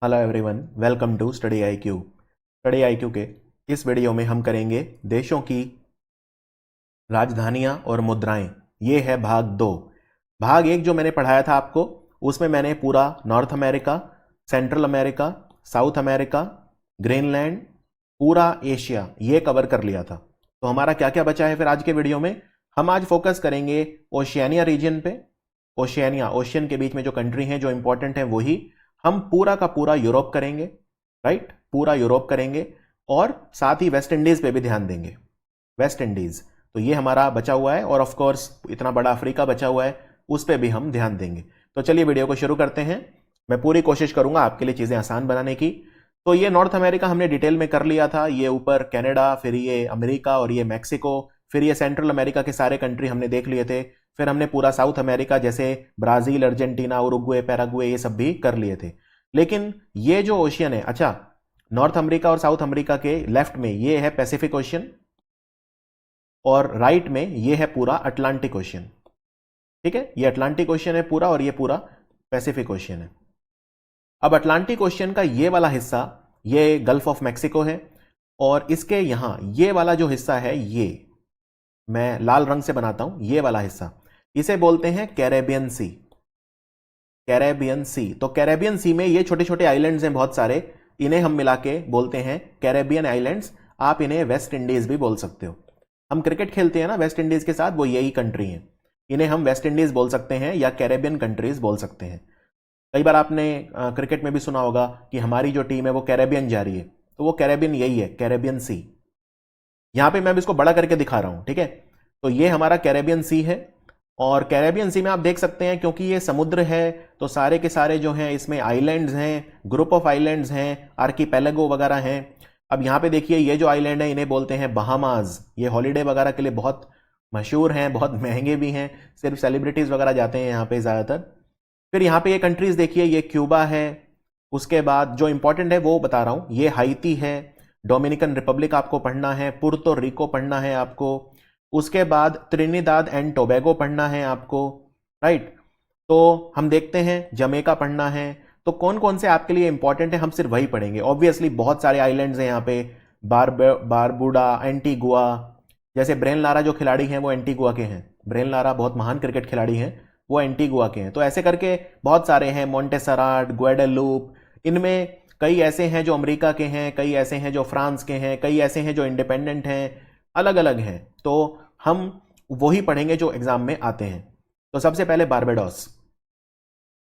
Hello everyone, welcome to study IQ. Study IQ के इस video में हम करेंगे देशों की राजधानियां और मुद्राएं। ये है भाग 2। भाग 1 जो मैंने पढ़ाया था आपको, उसमें मैंने पूरा north America, central America, south America, Greenland, पूरा एशिया ये कवर कर लिया था। तो हमारा क्या क्या बचा है फिर आज के वीडियो में? हम आज फोकस करेंगे ओशियानिया रीजन पे। ओशियानिया, ओशियन के बीच में जो कंट्री हैं जो इंपॉर्टेंट है वही। हम पूरा का पूरा यूरोप करेंगे, राइट, पूरा यूरोप करेंगे और साथ ही वेस्ट इंडीज पे भी ध्यान देंगे। वेस्ट इंडीज तो ये हमारा बचा हुआ है, और ऑफ कोर्स इतना बड़ा अफ्रीका बचा हुआ है, उस पे भी हम ध्यान देंगे। तो चलिए वीडियो को शुरू करते हैं। मैं पूरी कोशिश करूंगा आपके लिए चीजें आसान बनाने की। तो ये नॉर्थ अमेरिका हमने डिटेल में कर लिया था, ये ऊपर कनाडा, फिर ये अमेरिका और ये मैक्सिको, फिर ये सेंट्रल अमेरिका के सारे कंट्री हमने देख लिए थे। फिर हमने पूरा साउथ अमेरिका जैसे ब्राजील, अर्जेंटीना, उरुग्वे, पैराग्वे ये सब भी कर लिए थे। लेकिन ये जो ओशियन है, अच्छा, नॉर्थ अमेरिका और साउथ अमेरिका के लेफ्ट में ये है पैसिफिक ओशियन और राइट में ये है पूरा अटलांटिक ओशियन। ठीक है, ये अटलांटिक ओशियन है पूरा और ये पूरा पैसिफिक ओशियन है। अब अटलांटिक ओशियन का ये वाला हिस्सा ये गल्फ ऑफ मैक्सिको है, और इसके यहां ये वाला जो हिस्सा है ये मैं लाल रंग से बनाता हूं, ये वाला हिस्सा इसे बोलते हैं कैरेबियन सी। कैरेबियन सी, तो कैरेबियन सी में ये छोटे छोटे आइलैंड्स हैं बहुत सारे, इन्हें हम मिला के बोलते हैं कैरेबियन आइलैंड्स। आप इन्हें वेस्ट इंडीज भी बोल सकते हो। हम क्रिकेट खेलते हैं ना वेस्ट इंडीज के साथ, वो यही कंट्री है, इन्हें हम वेस्ट इंडीज बोल सकते हैं या कैरेबियन कंट्रीज बोल सकते हैं। कई बार आपने क्रिकेट में भी सुना होगा कि हमारी जो टीम है वो कैरेबियन जा रही है, तो वो कैरेबियन यही है, कैरेबियन सी। यहां पे मैं अब इसको बड़ा करके दिखा रहा हूं, ठीक है। तो ये हमारा कैरेबियन सी है, और कैरेबियन सी में आप देख सकते हैं क्योंकि ये समुद्र है तो सारे के सारे जो हैं इसमें आइलैंड्स हैं, ग्रुप ऑफ आइलैंड्स हैं, आर्कीपेलागो वगैरह हैं। अब यहां पे देखिए ये जो आइलैंड है इन्हें बोलते हैं बहामाज। ये हॉलीडे वगैरह के लिए बहुत मशहूर हैं, बहुत महंगे भी हैं, सिर्फ सेलिब्रिटीज वगैरह जाते हैं यहाँ पे ज्यादातर। फिर यहाँ पे ये कंट्रीज देखिए, ये क्यूबा है, उसके बाद जो इंपॉर्टेंट है वो बता रहा हूं, ये हाइती है, डोमिनिकन रिपब्लिक आपको पढ़ना है, पुर्तो रिको पढ़ना है आपको, उसके बाद त्रिनिदाद एंड टोबैगो पढ़ना है आपको, राइट। तो हम देखते हैं जमैका पढ़ना है। तो कौन कौन से आपके लिए इंपॉर्टेंट है हम सिर्फ वही पढ़ेंगे। ऑब्वियसली बहुत सारे आइलैंड्स हैं यहाँ पे, बारबुडा, एंटीगुआ, जैसे ब्रेन लारा जो खिलाड़ी हैं वो एंटीगुआ के हैं। ब्रेन लारा बहुत महान क्रिकेट खिलाड़ी हैं, वो एंटीगुआ के हैं। तो ऐसे करके बहुत सारे हैं, मोंटेसराट, ग्वाडेलूप, इनमें कई ऐसे हैं जो अमेरिका के हैं, कई ऐसे हैं जो फ्रांस के हैं, कई ऐसे हैं जो इंडिपेंडेंट हैं, अलग अलग हैं। तो हम वही पढ़ेंगे जो एग्जाम में आते हैं। तो सबसे पहले बारबाडोस।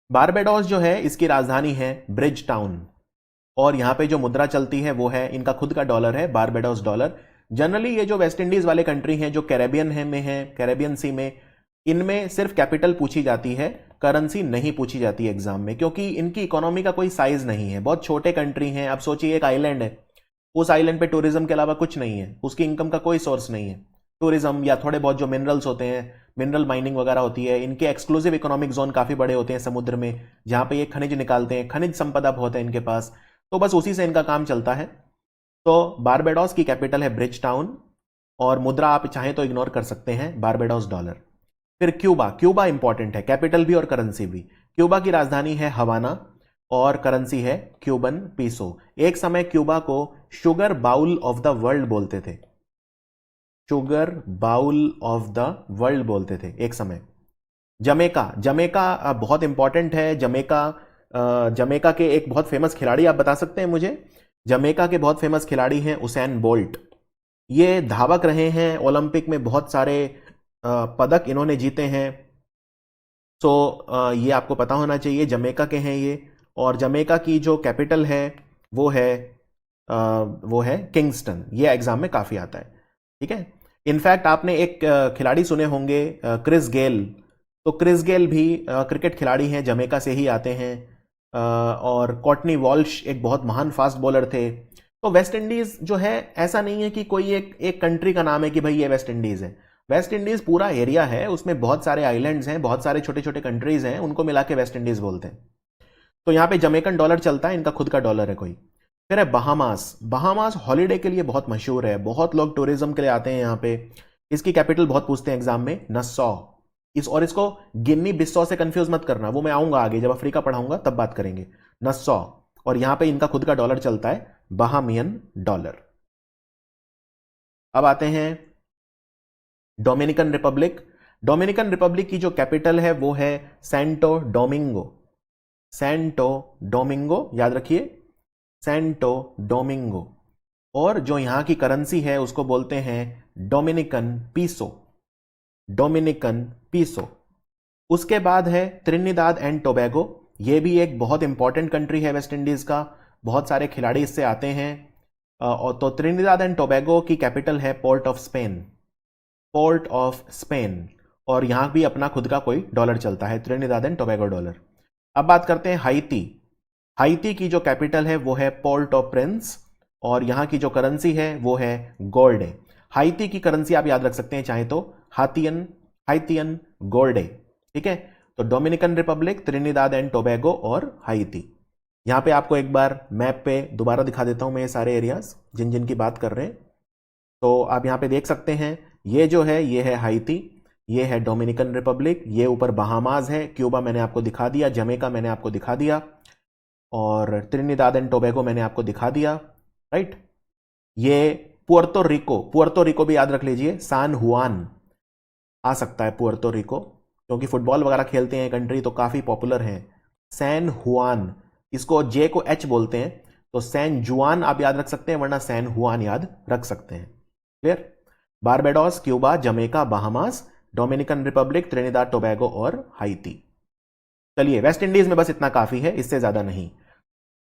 बारबाडोस जो है इसकी राजधानी है ब्रिज टाउन, और यहां पे जो मुद्रा चलती है वो है, इनका खुद का डॉलर है, बारबाडोस डॉलर। जनरली ये जो वेस्ट इंडीज वाले कंट्री हैं जो कैरेबियन है में है, कैरेबियन सी में, इनमें सिर्फ कैपिटल पूछी जाती है, करेंसी नहीं पूछी जाती एग्जाम में, क्योंकि इनकी इकोनॉमी का कोई साइज नहीं है, बहुत छोटे कंट्री हैं। अब सोचिए एक आइलैंड है, उस आइलैंड पे टूरिज्म के अलावा कुछ नहीं है, उसकी इनकम का कोई सोर्स नहीं है। टूरिज्म या थोड़े बहुत जो मिनरल्स होते हैं, मिनरल माइनिंग वगैरह होती है, इनके एक्सक्लूसिव इकोनॉमिक जोन काफी बड़े होते हैं समुद्र में, जहां पे ये खनिज निकालते हैं, खनिज संपदा बहुत है इनके पास, तो बस उसी से इनका काम चलता है। तो बारबाडोस की कैपिटल है ब्रिज टाउन, और मुद्रा आप चाहें तो इग्नोर कर सकते हैं, बारबाडोस डॉलर। फिर क्यूबा, क्यूबा इंपॉर्टेंट है, कैपिटल भी और करेंसी भी। क्यूबा की राजधानी है हवाना और करेंसी है क्यूबन पीसो। एक समय क्यूबा को sugar bowl of the world बोलते थे, sugar bowl of the world बोलते थे एक समय। जमैका, जमैका बहुत इंपॉर्टेंट है। जमैका के एक बहुत फेमस खिलाड़ी आप बता सकते हैं मुझे? जमैका के बहुत फेमस खिलाड़ी हैं उसैन बोल्ट। ये धावक रहे हैं, ओलंपिक में बहुत सारे पदक इन्होंने जीते हैं। तो ये आपको पता होना चाहिए, जमैका के हैं ये। और जमैका की जो कैपिटल है वो है किंगस्टन। ये एग्जाम में काफी आता है, ठीक है। इनफैक्ट आपने एक खिलाड़ी सुने होंगे, क्रिस गेल। तो क्रिस गेल भी क्रिकेट खिलाड़ी हैं, जमैका से ही आते हैं। और कॉटनी वॉल्श एक बहुत महान फास्ट बॉलर थे। तो वेस्ट इंडीज जो है, ऐसा नहीं है कि कोई एक कंट्री का नाम है कि भाई ये वेस्ट इंडीज है। वेस्ट इंडीज पूरा एरिया है, उसमें बहुत सारे आइलैंड्स हैं, बहुत सारे छोटे छोटे कंट्रीज हैं, उनको मिला के वेस्ट इंडीज बोलते हैं। तो यहाँ पे जमैकन डॉलर चलता है, इनका खुद का डॉलर है कोई। फिर है बहामास। बहामास हॉलीडे के लिए बहुत मशहूर है, बहुत लोग टूरिज्म के लिए आते हैं यहाँ पे। इसकी कैपिटल बहुत पूछते हैं एग्जाम में, नस्सौ। और इसको गिन्नी बिस्सौ से कंफ्यूज मत करना, वो मैं आऊंगा आगे जब अफ्रीका पढ़ाऊंगा तब बात करेंगे। नस्सौ। और यहां पे इनका खुद का डॉलर चलता है बहामियन डॉलर। अब आते हैं डोमिनिकन रिपब्लिक। डोमिनिकन रिपब्लिक की जो कैपिटल है वो है सैंटो डोमिंगो। सैंटो डोमिंगो, याद रखिए, सैंटो डोमिंगो। और जो यहां की करेंसी है उसको बोलते हैं डोमिनिकन पीसो। डोमिनिकन पीसो। उसके बाद है त्रिनिदाद एंड टोबैगो। ये भी एक बहुत इंपॉर्टेंट कंट्री है वेस्ट इंडीज का, बहुत सारे खिलाड़ी इससे आते हैं। और तो त्रिनिदाद एंड टोबैगो की कैपिटल है port of Spain. Port of Spain. और यहां भी अपना खुद का कोई डॉलर चलता है, त्रिनिदाद एंड टोबैगो डॉलर। अब बात करते हैं हाइती। हाइती की जो कैपिटल है वो है पोर्ट ऑफ प्रिंस, और यहां की जो करेंसी है वो है गोल्डे। हाइती की करेंसी आप याद रख सकते हैं चाहे तो, हाथियन, हाइतियन गोल्डे। ठीक है, तो Dominican Republic, Trinidad and Tobago और हाइती। यहां पे आपको एक बार मैप पे दोबारा दिखा देता हूं मैं ये सारे एरियाज जिन जिन की बात कर रहे हैं। तो आप यहां पे देख सकते हैं, ये जो है ये है हाइती, ये है डोमिनिकन रिपब्लिक, ये ऊपर बहामास है, क्यूबा मैंने आपको दिखा दिया, जमैका मैंने आपको दिखा दिया, और त्रिनिदाद एंड टोबैगो मैंने आपको दिखा दिया, राइट। ये पुर्तो रिको, पुर्तो रिको भी याद रख लीजिए, सान हुआन आ सकता है पुर्तो रिको, क्योंकि फुटबॉल वगैरह खेलते हैं कंट्री तो काफी पॉपुलर है। सैन हुआन, इसको जे को एच बोलते हैं, तो सैन जुआन आप याद रख सकते हैं, वरना सैन हुआन याद रख सकते हैं। Clear. Barbados, Cuba, Jamaica, Bahamas, Dominican Republic, Trinidad Tobago और हाइती। चलिए, वेस्ट इंडीज में बस इतना काफी है, इससे ज्यादा नहीं।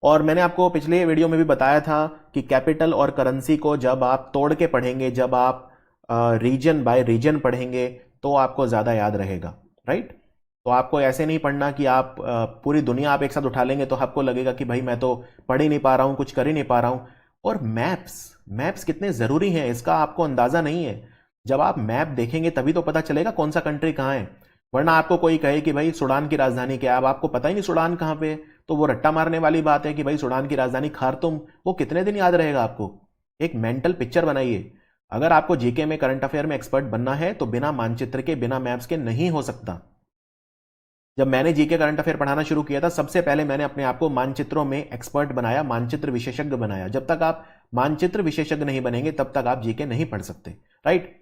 और मैंने आपको पिछले वीडियो में भी बताया था कि कैपिटल और करेंसी को जब आप तोड़ के पढ़ेंगे, जब आप रीजन बाय रीजन पढ़ेंगे तो आपको ज्यादा याद रहेगा, राइट। तो आपको ऐसे नहीं पढ़ना कि आप पूरी दुनिया आप एक साथ उठा लेंगे तो आपको लगेगा कि भाई मैं तो पढ़ ही नहीं पा रहा हूं, कुछ कर ही नहीं पा रहा हूं। और मैप्स कितने जरूरी हैं इसका आपको अंदाजा नहीं है। जब आप मैप देखेंगे तभी तो पता चलेगा कौन सा कंट्री कहां है, वरना आपको कोई कहे कि भाई सूडान की राजधानी क्या है, अब आपको पता ही नहीं सूडान कहां पे है, तो वो रट्टा मारने वाली बात है कि भाई सूडान की राजधानी खार्तूम, वो कितने दिन याद रहेगा आपको। एक मेंटल पिक्चर बनाइए। अगर आपको जीके में, करंट अफेयर में एक्सपर्ट बनना है तो बिना मानचित्र के, बिना मैप्स के नहीं हो सकता। जब मैंने जीके करंट अफेयर पढ़ाना शुरू किया था, सबसे पहले मैंने अपने आप को मानचित्रों में एक्सपर्ट बनाया, मानचित्र विशेषज्ञ बनाया। जब तक आप मानचित्र विशेषज्ञ नहीं बनेंगे तब तक आप जीके नहीं पढ़ सकते, राइट।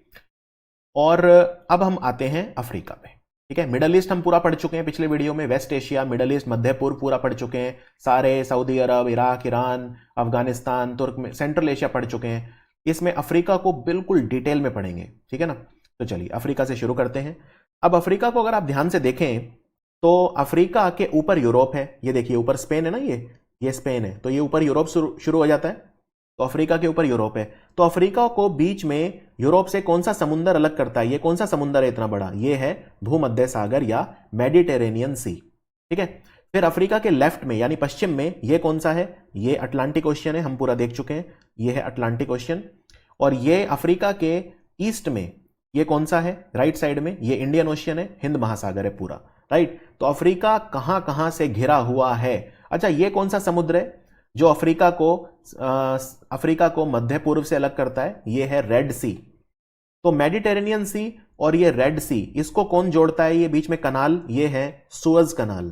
और अब हम आते हैं अफ्रीका पे। ठीक है, मिडल ईस्ट हम पूरा पढ़ चुके हैं पिछले वीडियो में, वेस्ट एशिया, मिडल ईस्ट, मध्य पूर्व पूरा पढ़ चुके हैं सारे, सऊदी अरब, इराक, ईरान, अफगानिस्तान, तुर्क, सेंट्रल एशिया पढ़ चुके हैं। इसमें अफ्रीका को बिल्कुल डिटेल में पढ़ेंगे, ठीक है ना। तो चलिए अफ्रीका से शुरू करते हैं। अब अफ्रीका को अगर आप ध्यान से देखें तो अफ्रीका के ऊपर यूरोप है, ये देखिए ऊपर स्पेन है ना, ये स्पेन है, तो ये ऊपर यूरोप शुरू हो जाता है, तो अफ्रीका के ऊपर यूरोप है। तो अफ्रीका को बीच में यूरोप से कौन सा समुंदर अलग करता है, ये कौन सा समुंदर है इतना बड़ा, ये है भूमध्य सागर या मेडिटेरेनियन सी। ठीक है, फिर अफ्रीका के लेफ्ट में यानी पश्चिम में ये कौन सा है, ये अटलांटिक ओशियन है, हम पूरा देख चुके हैं, ये है अटलांटिक ओशियन। और ये अफ्रीका के ईस्ट में ये कौन सा है, राइट साइड में, ये इंडियन ओशियन है, हिंद महासागर है पूरा, राइट। तो अफ्रीका कहां कहां से घिरा हुआ है। अच्छा, ये कौन सा समुद्र है जो अफ्रीका को मध्य पूर्व से अलग करता है, ये है रेड सी। तो मेडिटेरेनियन सी और ये रेड सी, इसको कौन जोड़ता है, ये बीच में कनाल, ये है सुएज कनाल।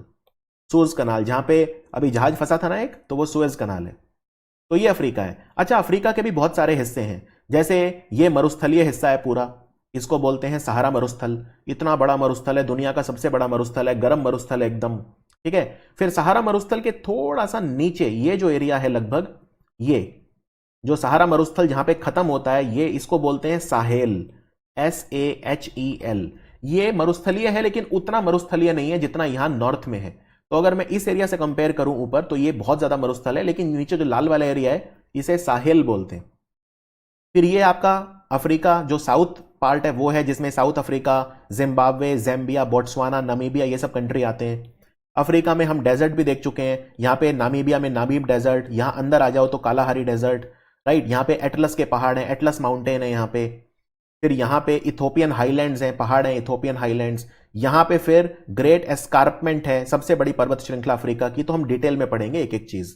सुएज कनाल, जहां पे अभी जहाज फंसा था ना एक, तो वो सुएज कनाल है। तो ये अफ्रीका है। अच्छा, अफ्रीका के भी बहुत सारे हिस्से हैं, जैसे ये मरुस्थलीय हिस्सा है पूरा, इसको बोलते हैं सहारा मरुस्थल। इतना बड़ा मरुस्थल है, दुनिया का सबसे बड़ा मरुस्थल है, गर्म मरुस्थल है एकदम। ठीक है, फिर सहारा मरुस्थल के थोड़ा सा नीचे ये जो एरिया है, लगभग ये जो सहारा मरुस्थल जहां पे खत्म होता है, ये इसको बोलते हैं साहेल, SAHEL। ये मरुस्थलीय है लेकिन उतना मरुस्थलीय नहीं है जितना यहां नॉर्थ में है। तो अगर मैं इस एरिया से कंपेयर करूं ऊपर, तो ये बहुत ज्यादा मरुस्थल है, लेकिन नीचे जो लाल वाला एरिया है इसे साहेल बोलते हैं। फिर ये आपका अफ्रीका जो साउथ पार्ट है वो है, जिसमें south Africa, Zimbabwe, ज़ैम्बिया, Botswana, Namibia, ये सब कंट्री आते हैं। अफ्रीका में हम डेजर्ट भी देख चुके हैं, यहाँ पे नामीबिया में नामीब डेजर्ट, यहाँ अंदर आ जाओ तो कालाहारी डेजर्ट, राइट। यहाँ पे एटलस के पहाड़ हैं, एटलस माउंटेन है यहाँ पे। फिर यहाँ पे इथोपियन हाईलैंड्स हैं, पहाड़ हैं इथोपियन हाईलैंड्स। यहाँ पे फिर ग्रेट एस्कार्पमेंट है, सबसे बड़ी पर्वत श्रृंखला अफ्रीका की। तो हम डिटेल में पढ़ेंगे एक एक चीज।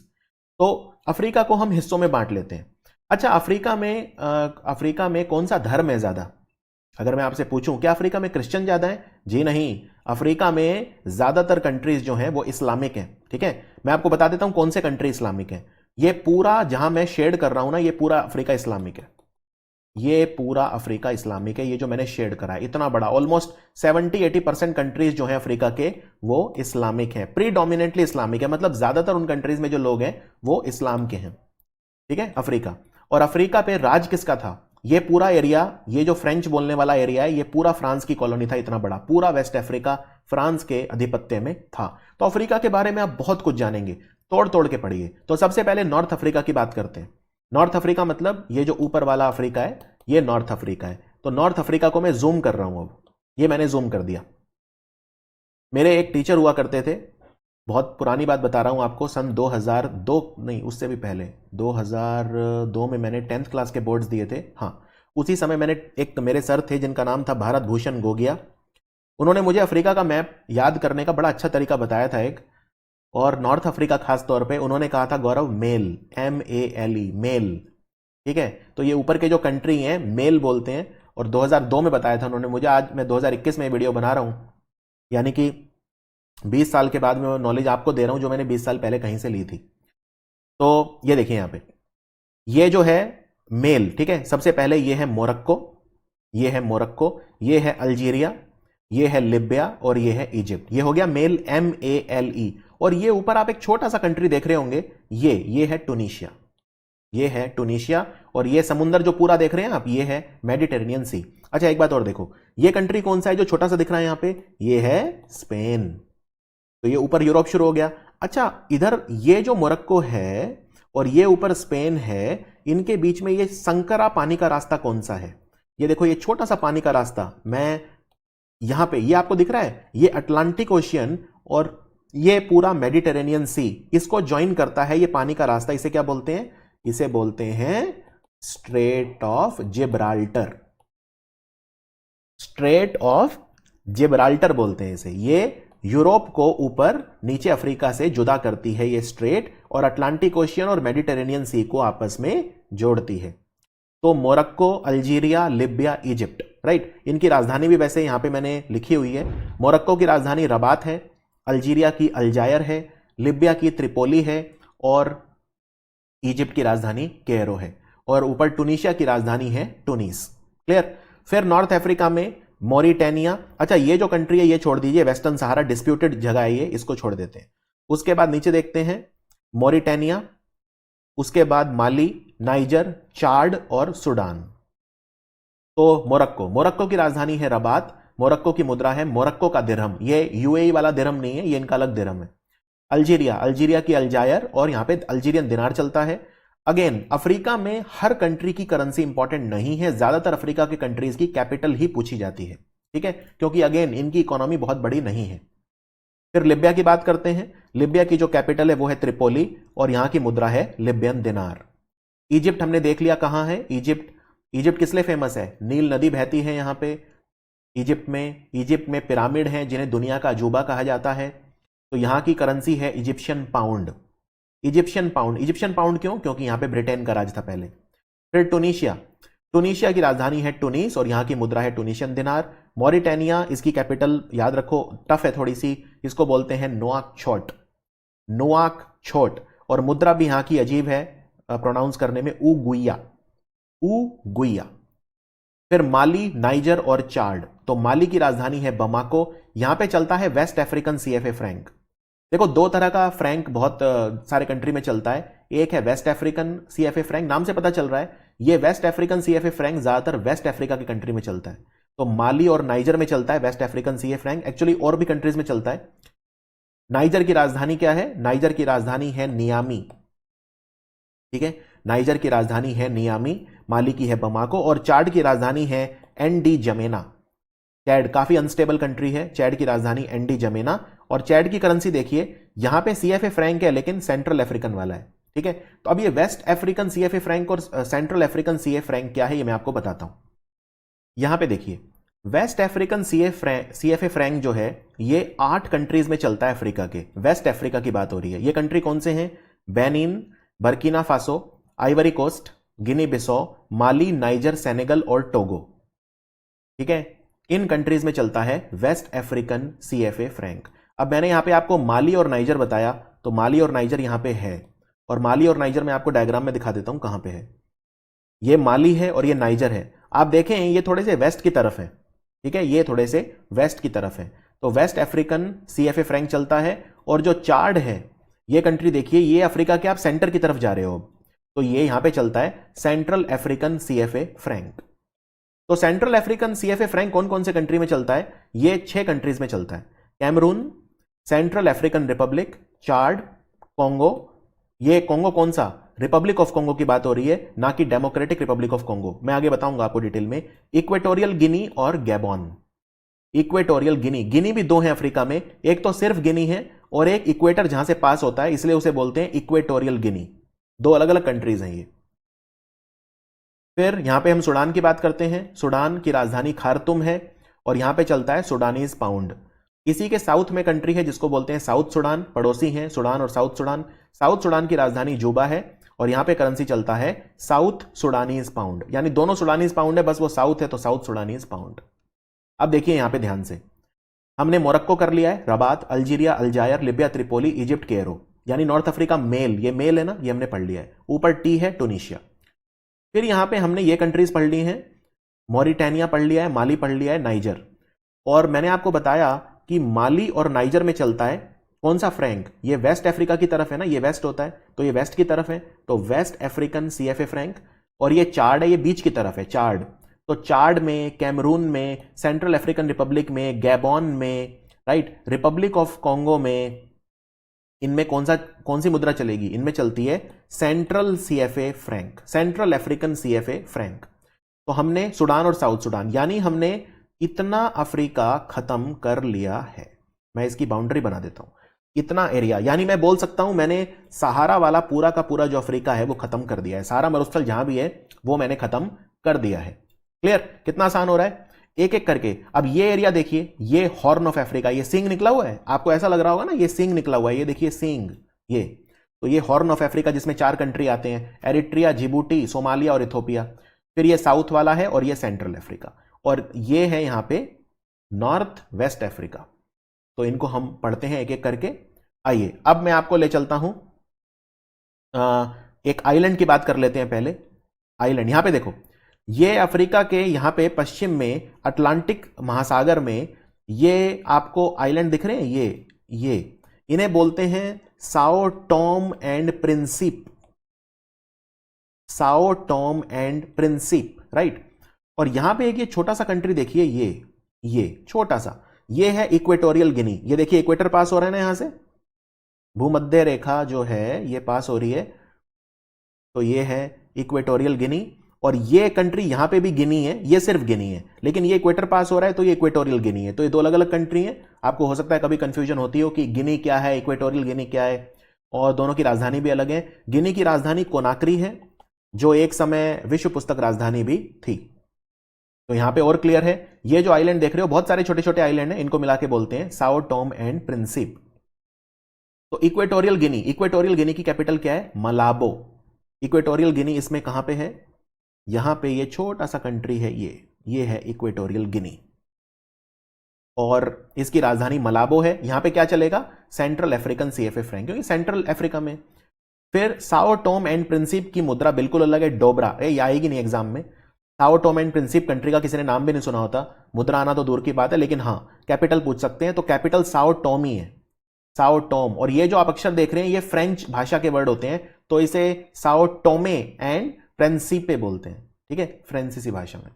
तो अफ्रीका को हम हिस्सों में बांट लेते हैं। अच्छा, अफ्रीका में कौन सा धर्म है ज्यादा, अगर मैं आपसे पूछूं क्या अफ्रीका में क्रिश्चियन ज्यादा हैं, जी नहीं, अफ्रीका में ज्यादातर कंट्रीज जो हैं वो इस्लामिक हैं। ठीक है, मैं आपको बता देता हूं कौन से कंट्री इस्लामिक हैं। ये पूरा जहां मैं शेड कर रहा हूं ना, ये पूरा अफ्रीका इस्लामिक है, ये पूरा अफ्रीका इस्लामिक है। ये जो मैंने शेड करा है इतना बड़ा, ऑलमोस्ट 70-80% कंट्रीज जो हैं अफ्रीका के वो इस्लामिक हैं, प्रीडोमिनेंटली इस्लामिक है, मतलब ज्यादातर उन कंट्रीज में जो लोग हैं वो इस्लाम के हैं। ठीक है, अफ्रीका। और अफ्रीका पे राज किसका था? ये पूरा एरिया, ये जो फ्रेंच बोलने वाला एरिया है, ये पूरा फ्रांस की कॉलोनी था, इतना बड़ा पूरा वेस्ट अफ्रीका फ्रांस के अधिपत्य में था। तो अफ्रीका के बारे में आप बहुत कुछ जानेंगे, तोड़ तोड़ के पढ़िए। तो सबसे पहले नॉर्थ अफ्रीका की बात करते हैं। नॉर्थ अफ्रीका मतलब ये जो ऊपर वाला अफ्रीका है, ये नॉर्थ अफ्रीका है। तो नॉर्थ अफ्रीका को मैं जूम कर रहा हूं, अब ये मैंने जूम कर दिया। मेरे एक टीचर हुआ करते थे, बहुत पुरानी बात बता रहा हूं आपको, सन 2002 नहीं, उससे भी पहले 2002 में मैंने 10th क्लास के बोर्ड्स दिए थे। हाँ, उसी समय मैंने, एक मेरे सर थे जिनका नाम था भारत भूषण गोगिया, उन्होंने मुझे अफ्रीका का मैप याद करने का बड़ा अच्छा तरीका बताया था एक। और नॉर्थ अफ्रीका खास तौर पे उन्होंने कहा था गौरव मेल, MELE मेल। ठीक है, तो ये ऊपर के जो कंट्री हैं मेल बोलते हैं, और 2002 में बताया था उन्होंने मुझे। आज मैं 2021 में वीडियो बना रहा हूं, यानी कि 20 साल के बाद में नॉलेज आपको दे रहा हूं जो मैंने 20 साल पहले कहीं से ली थी। तो ये देखिए यहां पे, ये जो है मेल, ठीक है, सबसे पहले ये है मोरक्को, ये है मोरक्को, ये है अल्जीरिया, ये है लिबिया, और ये है इजिप्ट। ये हो गया मेल, MELE। और ये ऊपर आप एक छोटा सा कंट्री देख रहे होंगे, ये है टूनिशिया, ये है टूनिशिया। और ये समुंदर जो पूरा देख रहे हैं आप, ये है मेडिटेरेनियन सी। अच्छा, एक बात और देखो, ये कंट्री कौन सा है जो छोटा सा दिख रहा है यहां पे? ये है स्पेन। तो ये ऊपर यूरोप शुरू हो गया। अच्छा, इधर ये जो मोरक्को है और ये ऊपर स्पेन है, इनके बीच में ये संकरा पानी का रास्ता कौन सा है? ये देखो, ये छोटा सा पानी का रास्ता, मैं यहां पे, ये आपको दिख रहा है, ये अटलांटिक ओशियन और ये पूरा मेडिटेरेनियन सी, इसको ज्वाइन करता है ये पानी का रास्ता। इसे क्या बोलते हैं? इसे बोलते हैं straight of Gibraltar, straight of Gibraltar बोलते हैं इसे। ये यूरोप को ऊपर नीचे अफ्रीका से जुदा करती है ये स्ट्रेट, और अटलांटिक ओशियन और मेडिटेरेनियन सी को आपस में जोड़ती है। तो Morocco, Algeria, Libya, Egypt, right, इनकी राजधानी भी वैसे यहां पे मैंने लिखी हुई है। मोरक्को की राजधानी रबात है, अल्जीरिया की अल्जायर है, लिबिया की त्रिपोली है, और इजिप्ट की राजधानी कैरो है, और ऊपर टूनिशिया की राजधानी है टूनिस। क्लियर? फिर नॉर्थ अफ्रीका में मॉरिटानिया। अच्छा, ये जो कंट्री है ये छोड़ दीजिए, वेस्टर्न सहारा डिस्प्यूटेड जगह है ये, इसको छोड़ देते हैं। उसके बाद नीचे देखते हैं मॉरिटानिया, उसके बाद माली, नाइजर, चाड और सूडान। तो मोरक्को, मोरक्को की राजधानी है रबात, मोरक्को की मुद्रा है मोरक्को का दिरहम, ये UAE वाला दिरहम नहीं है, ये इनका अलग दिरहम है। अल्जीरिया, अल्जीरिया की अल्जायर, और यहां पे अल्जीरियन दिनार चलता है। अगेन, अफ्रीका में हर कंट्री की करेंसी इंपॉर्टेंट नहीं है, ज्यादातर अफ्रीका के कंट्रीज की कैपिटल ही पूछी जाती है। ठीक है, क्योंकि अगेन इनकी इकोनॉमी बहुत बड़ी नहीं है। फिर लिबिया की बात करते हैं। लिबिया की जो कैपिटल है वो है त्रिपोली, और यहां की मुद्रा है लिबियन दिनार। इजिप्ट हमने देख लिया कहां है। इजिप्ट, इजिप्ट किस लिए फेमस है? नील नदी बहती है यहां पे इजिप्ट में। इजिप्ट में पिरामिड हैं जिन्हें दुनिया का अजूबा कहा जाता है। तो यहां की करेंसी है Egyptian pound. Egyptian pound, Egyptian pound क्यों? क्योंकि यहां पे ब्रिटेन का राज था पहले। फिर टूनिशिया, टूनिशिया की राजधानी है टूनिस, और यहां की मुद्रा है टूनिशियन दिनार। मॉरिटानिया, इसकी कैपिटल याद रखो, टफ है थोड़ी सी, इसको बोलते हैं नोआकचोट, नोआकचोट। और मुद्रा भी यहां की अजीब है प्रोनाउंस करने में, उगुइया, उगुइया। फिर माली, नाइजर और चाड। तो माली की राजधानी है बमाको, यहां पे चलता है वेस्ट अफ्रीकन CFA फ्रैंक। देखो, दो तरह का फ्रैंक बहुत सारे कंट्री में चलता है। एक है वेस्ट अफ्रीकन CFA फ्रैंक, नाम से पता चल रहा है, ये वेस्ट अफ्रीकन CFA फ्रैंक ज्यादातर वेस्ट अफ्रीका की कंट्री में चलता है। तो माली और नाइजर में चलता है West African CFA franc, actually और भी कंट्रीज में चलता है। नाइजर की राजधानी क्या है? नाइजर की राजधानी है नियामी। ठीक है, नाइजर की राजधानी है नियामी, माली की है बमाको, और चाड की राजधानी है एनडी जमेना। चैड काफी अनस्टेबल कंट्री है, चैड की राजधानी एनडी जमेना। और चैड की करेंसी देखिए, यहां पे CFA फ्रैंक है लेकिन सेंट्रल अफ्रीकन वाला है। ठीक है, तो अब ये वेस्ट अफ्रीकन CFA फ्रैंक और सेंट्रल अफ्रीकन CFA फ्रैंक क्या है ये मैं आपको बताता हूं। यहां पे देखिए, वेस्ट अफ्रीकन CFA फ्रैंक जो है ये 8 कंट्रीज में चलता है अफ्रीका के। वेस्ट अफ्रीका की बात हो रही है। ये कंट्री कौन से हैं? Benin, Burkina Faso, Ivory Coast, Guinea Bissau, Mali, Niger, Senegal और टोगो। ठीक है, इन कंट्रीज में चलता है वेस्ट अफ्रीकन CFA फ्रैंक। अब मैंने यहां पे आपको माली और नाइजर बताया, तो माली और नाइजर यहां पे है, और माली और नाइजर मैं आपको डायग्राम में दिखा देता हूं कहां पे है। ये माली है और ये नाइजर है। आप देखें ये थोड़े से वेस्ट की तरफ है, ठीक है, ये थोड़े से वेस्ट की तरफ है, तो वेस्ट अफ्रीकन CFA फ्रैंक चलता है। और जो चार्ड है ये कंट्री देखिए, ये अफ्रीका के आप सेंटर की तरफ जा रहे हो, तो ये यहां पे चलता है सेंट्रल अफ्रीकन CFA फ्रैंक। तो सेंट्रल अफ्रीकन CFA फ्रैंक कौन कौन से कंट्री में चलता है? ये 6 कंट्रीज में चलता है, Cameroon, Central African Republic, Chad, Congo. ये कॉन्गो कौन सा? रिपब्लिक ऑफ कॉन्गो की बात हो रही है, ना कि डेमोक्रेटिक रिपब्लिक ऑफ कॉन्गो, मैं आगे बताऊंगा आपको डिटेल में। इक्वेटोरियल गिनी और गैबॉन। इक्वेटोरियल गिनी, गिनी भी 2 हैं अफ्रीका में, एक तो सिर्फ गिनी है और एक इक्वेटर जहां से पास होता है, इसलिए उसे बोलते हैं इक्वेटोरियल गिनी। 2 अलग अलग कंट्रीज हैं ये। फिर यहां पे हम सूडान की बात करते हैं। सूडान की राजधानी खार्तुम है और यहां पे चलता है सूडानीज पाउंड। इसी के साउथ में कंट्री है जिसको बोलते हैं साउथ सूडान, पड़ोसी हैं सूडान और साउथ सूडान। साउथ सूडान की राजधानी जूबा है और यहां पे करेंसी चलता है साउथ सूडानीज पाउंड, यानी दोनों सूडानीज पाउंड है, बस वो साउथ है तो साउथ सूडानीज पाउंड। अब देखिए यहां पे ध्यान से, हमने मोरक्को कर लिया है, Rabat, Algeria, अलजायर, Libya, Tripoli, Egypt, Cairo, यानी नॉर्थ अफ्रीका मेल, ये मेल है ना, ये हमने पढ़ लिया है। ऊपर टी है टूनिशिया। फिर यहां पे हमने ये कंट्रीज पढ़ ली हैं, मॉरिटानिया पढ़ लिया है, माली पढ़ लिया है, नाइजर। और मैंने आपको बताया कि माली और नाइजर में चलता है कौन सा फ्रैंक? ये वेस्ट अफ्रीका की तरफ है ना, ये वेस्ट होता है, तो ये वेस्ट की तरफ है, तो वेस्ट अफ्रीकन CFA फ्रैंक। और ये चार्ड है, ये बीच की तरफ है, चार्ड। तो चार्ड में, कैमरून में, सेंट्रल अफ्रीकन रिपब्लिक में, गैबॉन में, राइट, रिपब्लिक ऑफ कॉन्गो में, इनमें कौन सी मुद्रा चलेगी? इनमें चलती है central CFA Frank, central African CFA Frank. तो हमने सूडान और साउथ सूडान, यानी हमने इतना अफ्रीका खत्म कर लिया है। मैं इसकी बाउंड्री बना देता हूं, इतना एरिया, यानी मैं बोल सकता हूं मैंने सहारा वाला पूरा का पूरा जो अफ्रीका है वो खत्म कर दिया है, सारा मरुस्थल जहां भी है वो मैंने खत्म कर दिया है। क्लियर? कितना आसान हो रहा है, एक एक करके। अब ये एरिया देखिए, ये हॉर्न ऑफ अफ्रीका, ये सिंग निकला हुआ है, आपको ऐसा लग रहा होगा ना ये सिंग निकला हुआ है, ये देखिए सिंग, ये तो ये हॉर्न ऑफ अफ्रीका जिसमें 4 कंट्री आते हैं, एरिट्रिया, जिबूटी, सोमालिया और इथोपिया। फिर ये साउथ वाला है और ये सेंट्रल अफ्रीका, और ये है यहां पे नॉर्थ वेस्ट अफ्रीका। तो इनको हम पढ़ते हैं एक एक करके। आइए अब मैं आपको ले चलता हूं, एक आइलैंड की बात कर लेते हैं पहले। आइलैंड, यहां पे देखो, ये अफ्रीका के यहां पे पश्चिम में अटलांटिक महासागर में ये आपको आइलैंड दिख रहे हैं, ये इन्हें बोलते हैं Sao Tome and Principe, Sao Tome and Principe, right. और यहां पे एक ये छोटा सा कंट्री देखिए, ये छोटा सा, ये है इक्वेटोरियल गिनी। ये देखिए इक्वेटर पास हो रहा है ना, यहां से भूमध्य रेखा जो है ये पास हो रही है, तो ये है इक्वेटोरियल गिनी। और ये कंट्री यहां पे भी गिनी है, ये सिर्फ गिनी है, लेकिन ये इक्वेटर पास हो रहा है तो ये इक्वेटोरियल गिनी है। तो ये 2 अलग अलग कंट्री हैं। आपको हो सकता है कभी कंफ्यूजन होती हो कि गिनी क्या है, इक्वेटोरियल गिनी क्या है, और दोनों की राजधानी भी अलग है। गिनी की राजधानी कोनाक्री है, जो एक समय विश्व पुस्तक राजधानी भी थी। तो यहां पे और क्लियर है, ये जो आइलैंड देख रहे हो बहुत सारे छोटे छोटे आइलैंड हैं, इनको मिला के बोलते हैं साओ टॉम एंड प्रिंसिप। तो इक्वेटोरियल गिनी की कैपिटल क्या है? मलाबो। इक्वेटोरियल गिनी इसमें कहां पे है? यहां पे ये छोटा सा कंट्री है, ये है इक्वेटोरियल गिनी, और इसकी राजधानी मलाबो है। यहां पे क्या चलेगा? सेंट्रल अफ्रीकन CFA फ्रैंक, क्योंकि सेंट्रल अफ्रीका में। फिर साओ टॉम एंड प्रिंसिप की मुद्रा बिल्कुल अलग है, डोबरा। ये आएगी नहीं एग्जाम में। Sao Tome and Principe country का किसी ने नाम भी नहीं सुना होता, मुद्रा आना तो दूर की बात है, लेकिन हाँ कैपिटल पूछ सकते हैं, तो कैपिटल साओ टॉम ही है, साओ टॉम। और ये जो आप अक्षर देख रहे हैं ये फ्रेंच भाषा के वर्ड होते हैं, तो इसे साओ टोमे एंड प्रिंसिपे बोलते हैं, ठीक है, फ्रांसीसी भाषा में।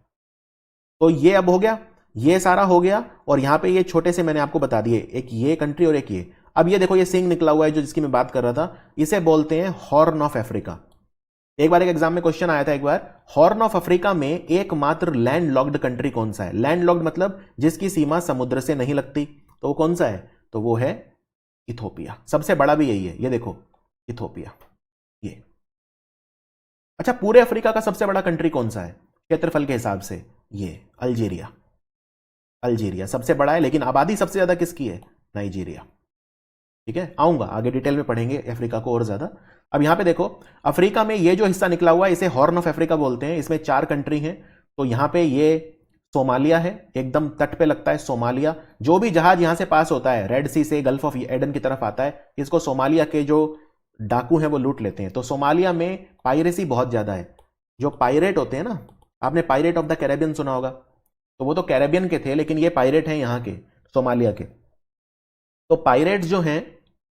तो ये अब हो गया, ये सारा हो गया, और यहां पे ये छोटे से मैंने आपको बता दिए, एक ये कंट्री और एक ये। अब ये देखो, ये सिंग निकला हुआ है जो जिसकी मैं बात कर रहा था, इसे बोलते हैं हॉर्न ऑफ अफ्रीका। एक बार एक एग्जाम में क्वेश्चन आया था एक बार, हॉर्न ऑफ अफ्रीका में एकमात्र लैंड लॉक्ड कंट्री कौन सा है? लैंड लॉक्ड मतलब जिसकी सीमा समुद्र से नहीं लगती, तो वो कौन सा है? तो वो है इथोपिया। सबसे बड़ा भी यही है, ये देखो इथोपिया, ये। अच्छा, पूरे अफ्रीका का सबसे बड़ा कंट्री कौन सा है क्षेत्रफल के हिसाब से? ये अल्जीरिया। अल्जीरिया सबसे बड़ा है, लेकिन आबादी सबसे ज्यादा किसकी है? नाइजीरिया। ठीक है, आऊंगा आगे डिटेल में पढ़ेंगे अफ्रीका को और ज्यादा। अब यहां पे देखो, अफ्रीका में ये जो हिस्सा निकला हुआ है इसे हॉर्न ऑफ अफ्रीका बोलते हैं। इसमें 4 कंट्री हैं, तो यहां पे ये सोमालिया है, एकदम तट पे लगता है सोमालिया। जो भी जहाज यहां से पास होता है रेड सी से गल्फ ऑफ एडन की तरफ आता है, इसको सोमालिया के जो डाकू हैं वो लूट लेते हैं। तो सोमालिया में पायरेसी बहुत ज्यादा है। जो पायरेट होते हैं ना, आपने पायरेट ऑफ द कैरेबियन सुना होगा, तो वो तो कैरेबियन के थे, लेकिन ये पायरेट हैं यहाँ के, सोमालिया के। तो पायरेट्स जो हैं,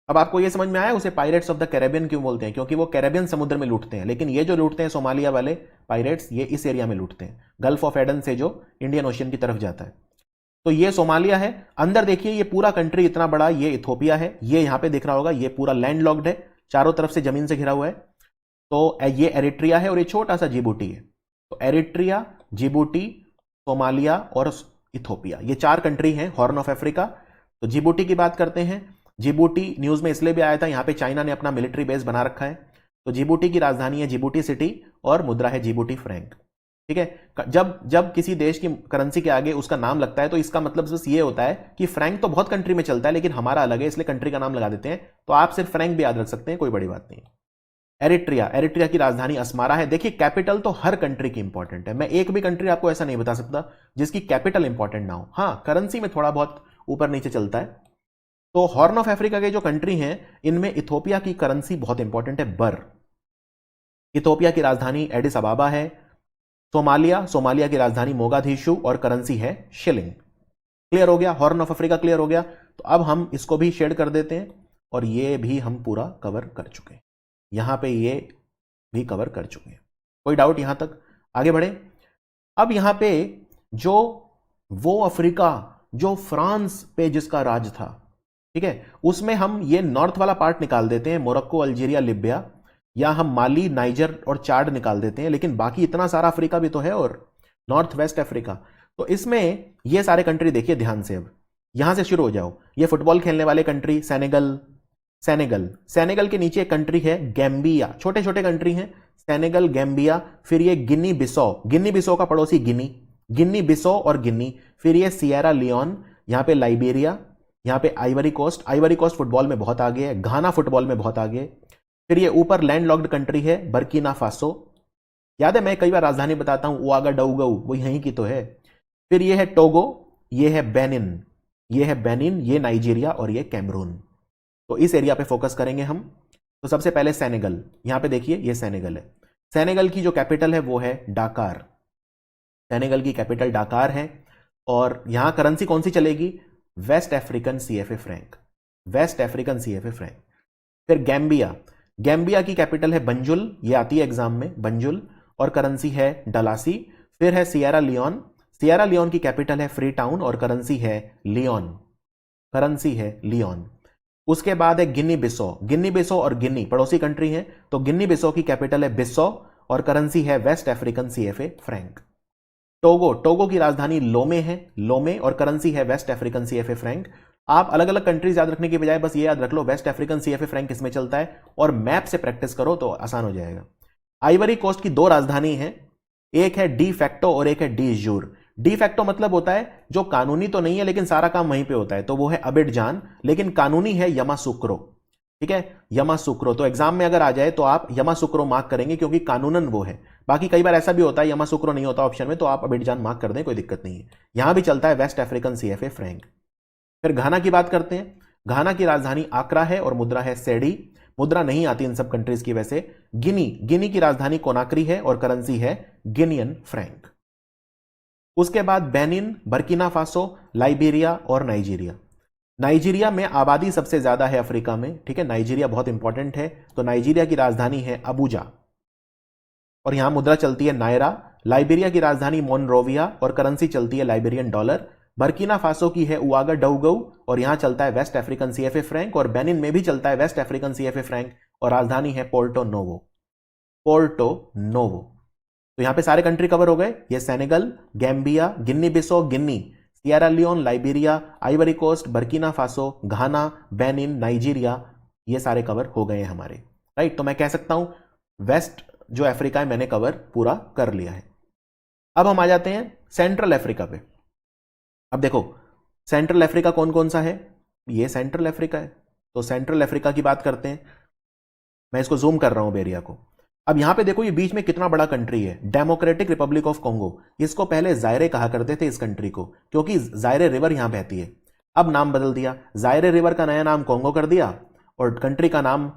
अब आपको ये समझ में आया उसे पायरेट्स ऑफ द कैरेबियन क्यों बोलते हैं, क्योंकि वो कैरेबियन समुद्र में लूटते हैं। लेकिन ये जो लूटते हैं सोमालिया वाले पायरेट्स, ये इस एरिया में लूटते हैं, गल्फ ऑफ एडन से जो इंडियन ओशियन की तरफ जाता है। तो ये सोमालिया है। अंदर देखिए ये पूरा कंट्री इतना बड़ा, ये इथोपिया है, ये यहां पे दिख रहा होगा, ये पूरा लैंड लॉक्ड है, चारों तरफ से जमीन से घिरा हुआ है। तो ये एरिट्रिया है और ये छोटा सा जिबूटी है। तो एरिट्रिया, जिबूटी, सोमालिया और इथोपिया, ये 4 कंट्री हैं हॉर्न ऑफ अफ्रीका। तो जिबूटी की बात करते हैं। जिबूटी न्यूज में इसलिए भी आया था, यहां पे चाइना ने अपना मिलिट्री बेस बना रखा है। तो जिबूटी की राजधानी है जिबूटी सिटी और मुद्रा है जिबूटी फ्रैंक। ठीक है, जब जब किसी देश की करेंसी के आगे उसका नाम लगता है तो इसका मतलब बस ये होता है कि फ्रैंक तो बहुत कंट्री में चलता है लेकिन हमारा अलग है, इसलिए कंट्री का नाम लगा देते हैं। तो आप सिर्फ फ्रैंक भी याद रख सकते हैं, कोई बड़ी बात नहीं। एरिट्रिया, एरिट्रिया की राजधानी अस्मारा है। देखिए कैपिटल तो हर कंट्री की इंपॉर्टेंट है, मैं एक भी कंट्री आपको ऐसा नहीं बता सकता जिसकी कैपिटल इंपॉर्टेंट ना हो। हाँ, करेंसी में थोड़ा बहुत ऊपर नीचे चलता है। तो हॉर्न ऑफ अफ्रीका के जो कंट्री हैं, इनमें इथोपिया की करेंसी बहुत इंपॉर्टेंट है, बर। इथोपिया की राजधानी एडिस अबाबा है। सोमालिया, सोमालिया की राजधानी मोगादिशु और करेंसी है शिलिंग। क्लियर हो गया, हॉर्न ऑफ अफ्रीका क्लियर हो गया। तो अब हम इसको भी शेड कर देते हैं और ये भी हम पूरा कवर कर चुके हैं, यहां पे ये भी कवर कर चुके हैं। कोई डाउट यहां तक? आगे बढ़े। अब यहां पे जो वो अफ्रीका जो फ्रांस पे जिसका राज था, ठीक है, उसमें हम ये नॉर्थ वाला पार्ट निकाल देते हैं, मोरक्को, अल्जीरिया, लिबिया, या हम माली, नाइजर और चाड निकाल देते हैं। लेकिन बाकी इतना सारा अफ्रीका भी तो है, और नॉर्थ वेस्ट अफ्रीका। तो इसमें ये सारे कंट्री देखिए ध्यान से। अब यहां से शुरू हो जाओ। ये फुटबॉल खेलने वाले कंट्री सेनेगल, सेनेगल, सेनेगल के नीचे एक कंट्री है गैम्बिया, छोटे छोटे कंट्री हैं, सेनेगल, गैम्बिया। फिर ये गिनी बिसो, गिनी बिसो का पड़ोसी गिनी, गिनी बिसो और गिनी। फिर ये सिएरा लियोन, यहां पे लाइबेरिया, यहां पे Ivory Coast, Ivory Coast football में बहुत आगे है, घाना फुटबॉल में बहुत आगे। फिर ये ऊपर लैंड लॉक्ड कंट्री है बर्किना फासो, याद है मैं कई बार राजधानी बताता हूं, उआगाडोउगो, वो यहीं की तो है। फिर ये है टोगो, ये है बेनिन, ये है बेनिन, ये नाइजीरिया और ये कैमरून। तो इस एरिया पे फोकस करेंगे हम। तो सबसे पहले सेनेगल, यहां पे देखिए ये सेनेगल है। सेनेगल की जो कैपिटल है वो है डाकार, सेनेगल की कैपिटल डाकार है। और यहां करेंसी कौन सी चलेगी? West African CFA franc, West African CFA franc. फिर गैम्बिया, गैम्बिया की कैपिटल है बंजुल, ये आती है एग्जाम में, बंजुल, और करेंसी है डलासी। फिर है सिएरा लियोन, सिएरा लियोन की कैपिटल है फ्री टाउन और करेंसी है लियोन, करेंसी है लियोन। उसके बाद है गिनी बिसो, गिनी बिसो और गिनी पड़ोसी कंट्री हैं, तो गिनी बिसो की कैपिटल है बिसो और करेंसी है West African CFA franc. Togo, Togo की राजधानी लोमे है, लोमे, और करेंसी है वेस्ट अफ्रीकन सीएफए फ्रैंक। आप अलग अलग कंट्रीज याद रखने की बजाय बस ये याद रख low waist African CFA Frank किसमें चलता है, और मैप से प्रैक्टिस करो तो आसान हो जाएगा। आइवरी कोस्ट की 2 राजधानी है, एक है डी फैक्टो और एक है डी ज्यूर। डी फैक्टो मतलब होता है जो कानूनी तो नहीं है लेकिन सारा काम वहीं पे होता है, तो वो है अबिडजान, लेकिन कानूनी है यमासुक्रो। ठीक है, यमासुक्रो। तो एग्जाम में अगर आ जाए तो आप यमासुक्रो मार्क करेंगे क्योंकि कानूनन वो है। बाकी कई बार ऐसा भी होता है यमासुक्रो नहीं होता ऑप्शन में, तो आप अबिडजान मार्क कर दें, कोई दिक्कत नहीं है। यहां भी चलता है वेस्ट अफ्रीकन सीएफए फ्रैंक। फिर घाना की बात करते हैं। घाना की राजधानी आक्रा है और मुद्रा है सेडी, मुद्रा नहीं आती इन सब कंट्रीज की वैसे। गिनी, गिनी की राजधानी कोनाक्री है और करेंसी है गिनियन फ्रैंक। उसके बाद बेनिन, बर्किना फासो, लाइबेरिया और नाइजीरिया। नाइजीरिया में आबादी सबसे ज्यादा है अफ्रीका में, ठीक है, नाइजीरिया बहुत इंपॉर्टेंट है। तो नाइजीरिया की राजधानी है अबूजा और यहां मुद्रा चलती है नायरा। लाइबेरिया की राजधानी मोनरोविया और करेंसी चलती है लाइबेरियन डॉलर। बर्किना फासो की है उआगाडोउगो और यहां चलता है वेस्ट अफ्रीकन सीएफए फ्रैंक, और बेनिन में भी चलता है वेस्ट अफ्रीकन सीएफए फ्रैंक और राजधानी है पोर्टो नोवो, पोर्टो नोवो। तो यहां पे सारे कंट्री कवर हो गए, ये Senegal, Gambia, Guinea Bissau, Guinea, Sierra Leone, Liberia, Ivory Coast, Burkina Faso, Ghana, Benin, Nigeria, ये सारे कवर हो गए हैं हमारे, राइट। तो मैं कह सकता हूं वेस्ट जो अफ्रीका है मैंने कवर पूरा कर लिया है। अब हम आ जाते हैं सेंट्रल अफ्रीका पे। अब देखो सेंट्रल अफ्रीका कौन कौन सा है, ये सेंट्रल अफ्रीका है। तो सेंट्रल अफ्रीका की बात करते हैं, मैं इसको जूम कर रहा हूं एरिया को। अब यहां पे देखो ये बीच में कितना बड़ा कंट्री है, डेमोक्रेटिक रिपब्लिक ऑफ कॉन्गो। इसको पहले जायरे कहा करते थे इस कंट्री को, क्योंकि जायरे रिवर यहां बहती है। अब नाम बदल दिया, जायरे रिवर का नया नाम कॉन्गो कर दिया, और कंट्री का नाम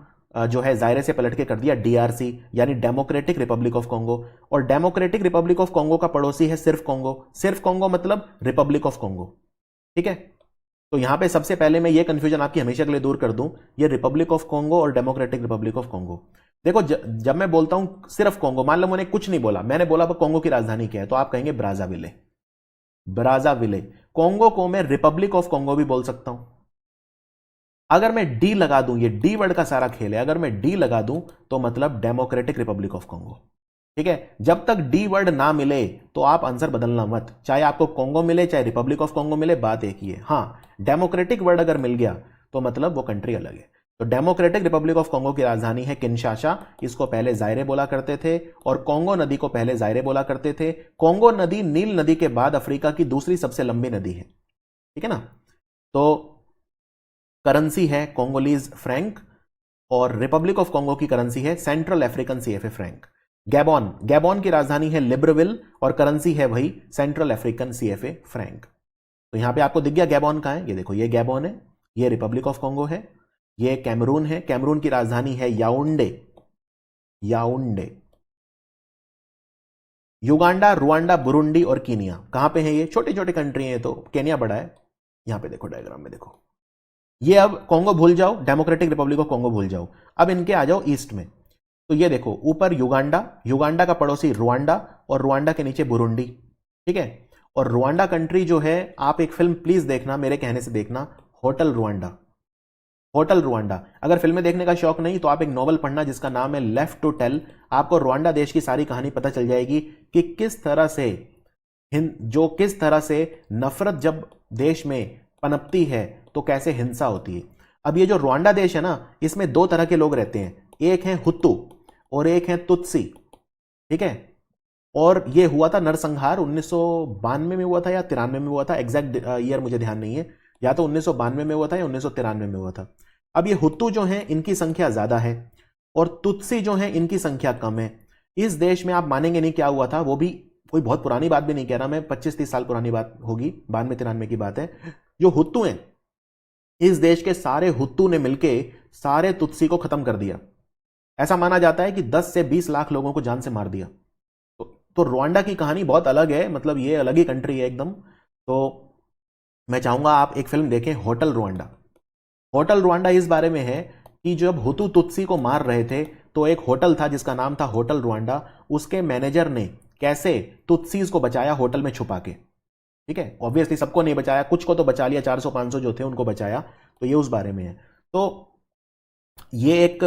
जो है जायरे से पलट के कर दिया डीआरसी, यानी डेमोक्रेटिक रिपब्लिक ऑफ कॉन्गो। और डेमोक्रेटिक रिपब्लिक ऑफ कॉन्गो का पड़ोसी है सिर्फ कॉन्गो। सिर्फ कॉन्गो मतलब रिपब्लिक ऑफ कॉन्गो, ठीक है। तो यहां पे सबसे पहले मैं ये कंफ्यूजन आपकी हमेशा के लिए दूर कर दूं, ये रिपब्लिक ऑफ कॉन्गो और डेमोक्रेटिक रिपब्लिक ऑफ कॉन्गो। देखो जब मैं बोलता हूं सिर्फ कॉन्गो, मान लो मैंने कुछ नहीं बोला, मैंने बोला कॉन्गो की राजधानी क्या है, तो आप कहेंगे ब्राजाविले। ब्राजाविले। कॉन्गो को मैं रिपब्लिक ऑफ कॉन्गो भी बोल सकता हूं। अगर मैं डी लगा दूं, ये डी वर्ड का सारा खेल है, अगर मैं डी लगा दूं तो मतलब डेमोक्रेटिक रिपब्लिक ऑफ कॉन्गो, ठीक है। जब तक डी वर्ड ना मिले तो आप आंसर बदलना मत, चाहे आपको कॉन्गो मिले चाहे रिपब्लिक ऑफ कॉन्गो मिले, बात एक ही है। हां, डेमोक्रेटिक वर्ड अगर मिल गया तो मतलब वो कंट्री अलग है। तो डेमोक्रेटिक रिपब्लिक ऑफ कॉन्गो की राजधानी है किनशासा। इसको पहले जायरे बोला करते थे, और कॉन्गो नदी को पहले जायरे बोला करते थे। कॉन्गो नदी नील नदी के बाद अफ्रीका की दूसरी सबसे लंबी नदी है, ठीक है ना। तो करेंसी है कोंगोलीज फ्रैंक, और रिपब्लिक ऑफ कॉन्गो की करेंसी है central African CFA Frank. Gabon, Gabon की राजधानी है लिब्रविल, और करेंसी है वही सेंट्रल अफ्रीकन सीएफए फ्रैंक। तो यहां पे आपको दिख गया गैबॉन कहां है, ये देखो, ये गैबॉन है, ये रिपब्लिक ऑफ कॉन्गो है, ये कैमरून है, कैमरून की राजधानी है याओंडे। याओंडे। युगांडा, रुआंडा, बुरुंडी और कीनिया कहां पे है, ये छोटे छोटे कंट्री है, तो केनिया बड़ा है। यहां पे देखो डायग्राम में देखो, ये अब कॉन्गो भूल जाओ, डेमोक्रेटिक रिपब्लिक ऑफ कॉन्गो भूल जाओ, अब इनके आ जाओ ईस्ट में। तो ये देखो ऊपर युगांडा, युगांडा का पड़ोसी रुआंडा, और रुआंडा के नीचे बुरुंडी, ठीक है। और रुआंडा कंट्री जो है, आप एक फिल्म प्लीज देखना, मेरे कहने से देखना, होटल रुआंडा। Hotel Rwanda. अगर फिल्में देखने का शौक नहीं तो आप एक नॉवल पढ़ना जिसका नाम है लेफ्ट टू टेल। आपको रुआंडा देश की सारी कहानी पता चल जाएगी कि किस तरह से किस तरह से नफरत जब देश में पनपती है तो कैसे हिंसा होती है। अब ये जो रुआंडा देश है ना, इसमें दो तरह के लोग रहते हैं, एक है हुतू और एक है तुत्सी, ठीक है। और ये हुआ था नरसंहार 1992 में हुआ था या 93 में हुआ था, एग्जैक्ट ईयर मुझे ध्यान नहीं है, या तो 1992 में हुआ था या 1993 में हुआ था। अब ये हुतू जो हैं इनकी संख्या ज्यादा है, और तुत्सी जो हैं इनकी संख्या कम है। इस देश में आप मानेंगे नहीं क्या हुआ था, वो भी कोई बहुत पुरानी बात भी नहीं कह रहा मैं, 25-30 साल पुरानी बात होगी, 92-93 की बात है। जो हुतू हैं, इस देश के सारे हुतू ने मिलके सारे तुत्सी को खत्म कर दिया। ऐसा माना जाता है कि 10 से 20 लाख लोगों को जान से मार दिया। तो रुआंडा की कहानी बहुत अलग है, मतलब ये अलग ही कंट्री है एकदम। तो मैं चाहूंगा आप एक फिल्म देखें, होटल रुआंडा। होटल रुआंडा इस बारे में है कि जब हुतू तुत्सी को मार रहे थे तो एक होटल था जिसका नाम था होटल रुआंडा, उसके मैनेजर ने कैसे तुत्सीज को बचाया होटल में छुपा के, ठीक है। ऑब्वियसली सबको नहीं बचाया, कुछ को तो बचा लिया, 400-500 जो थे उनको बचाया। तो ये उस बारे में है। तो ये एक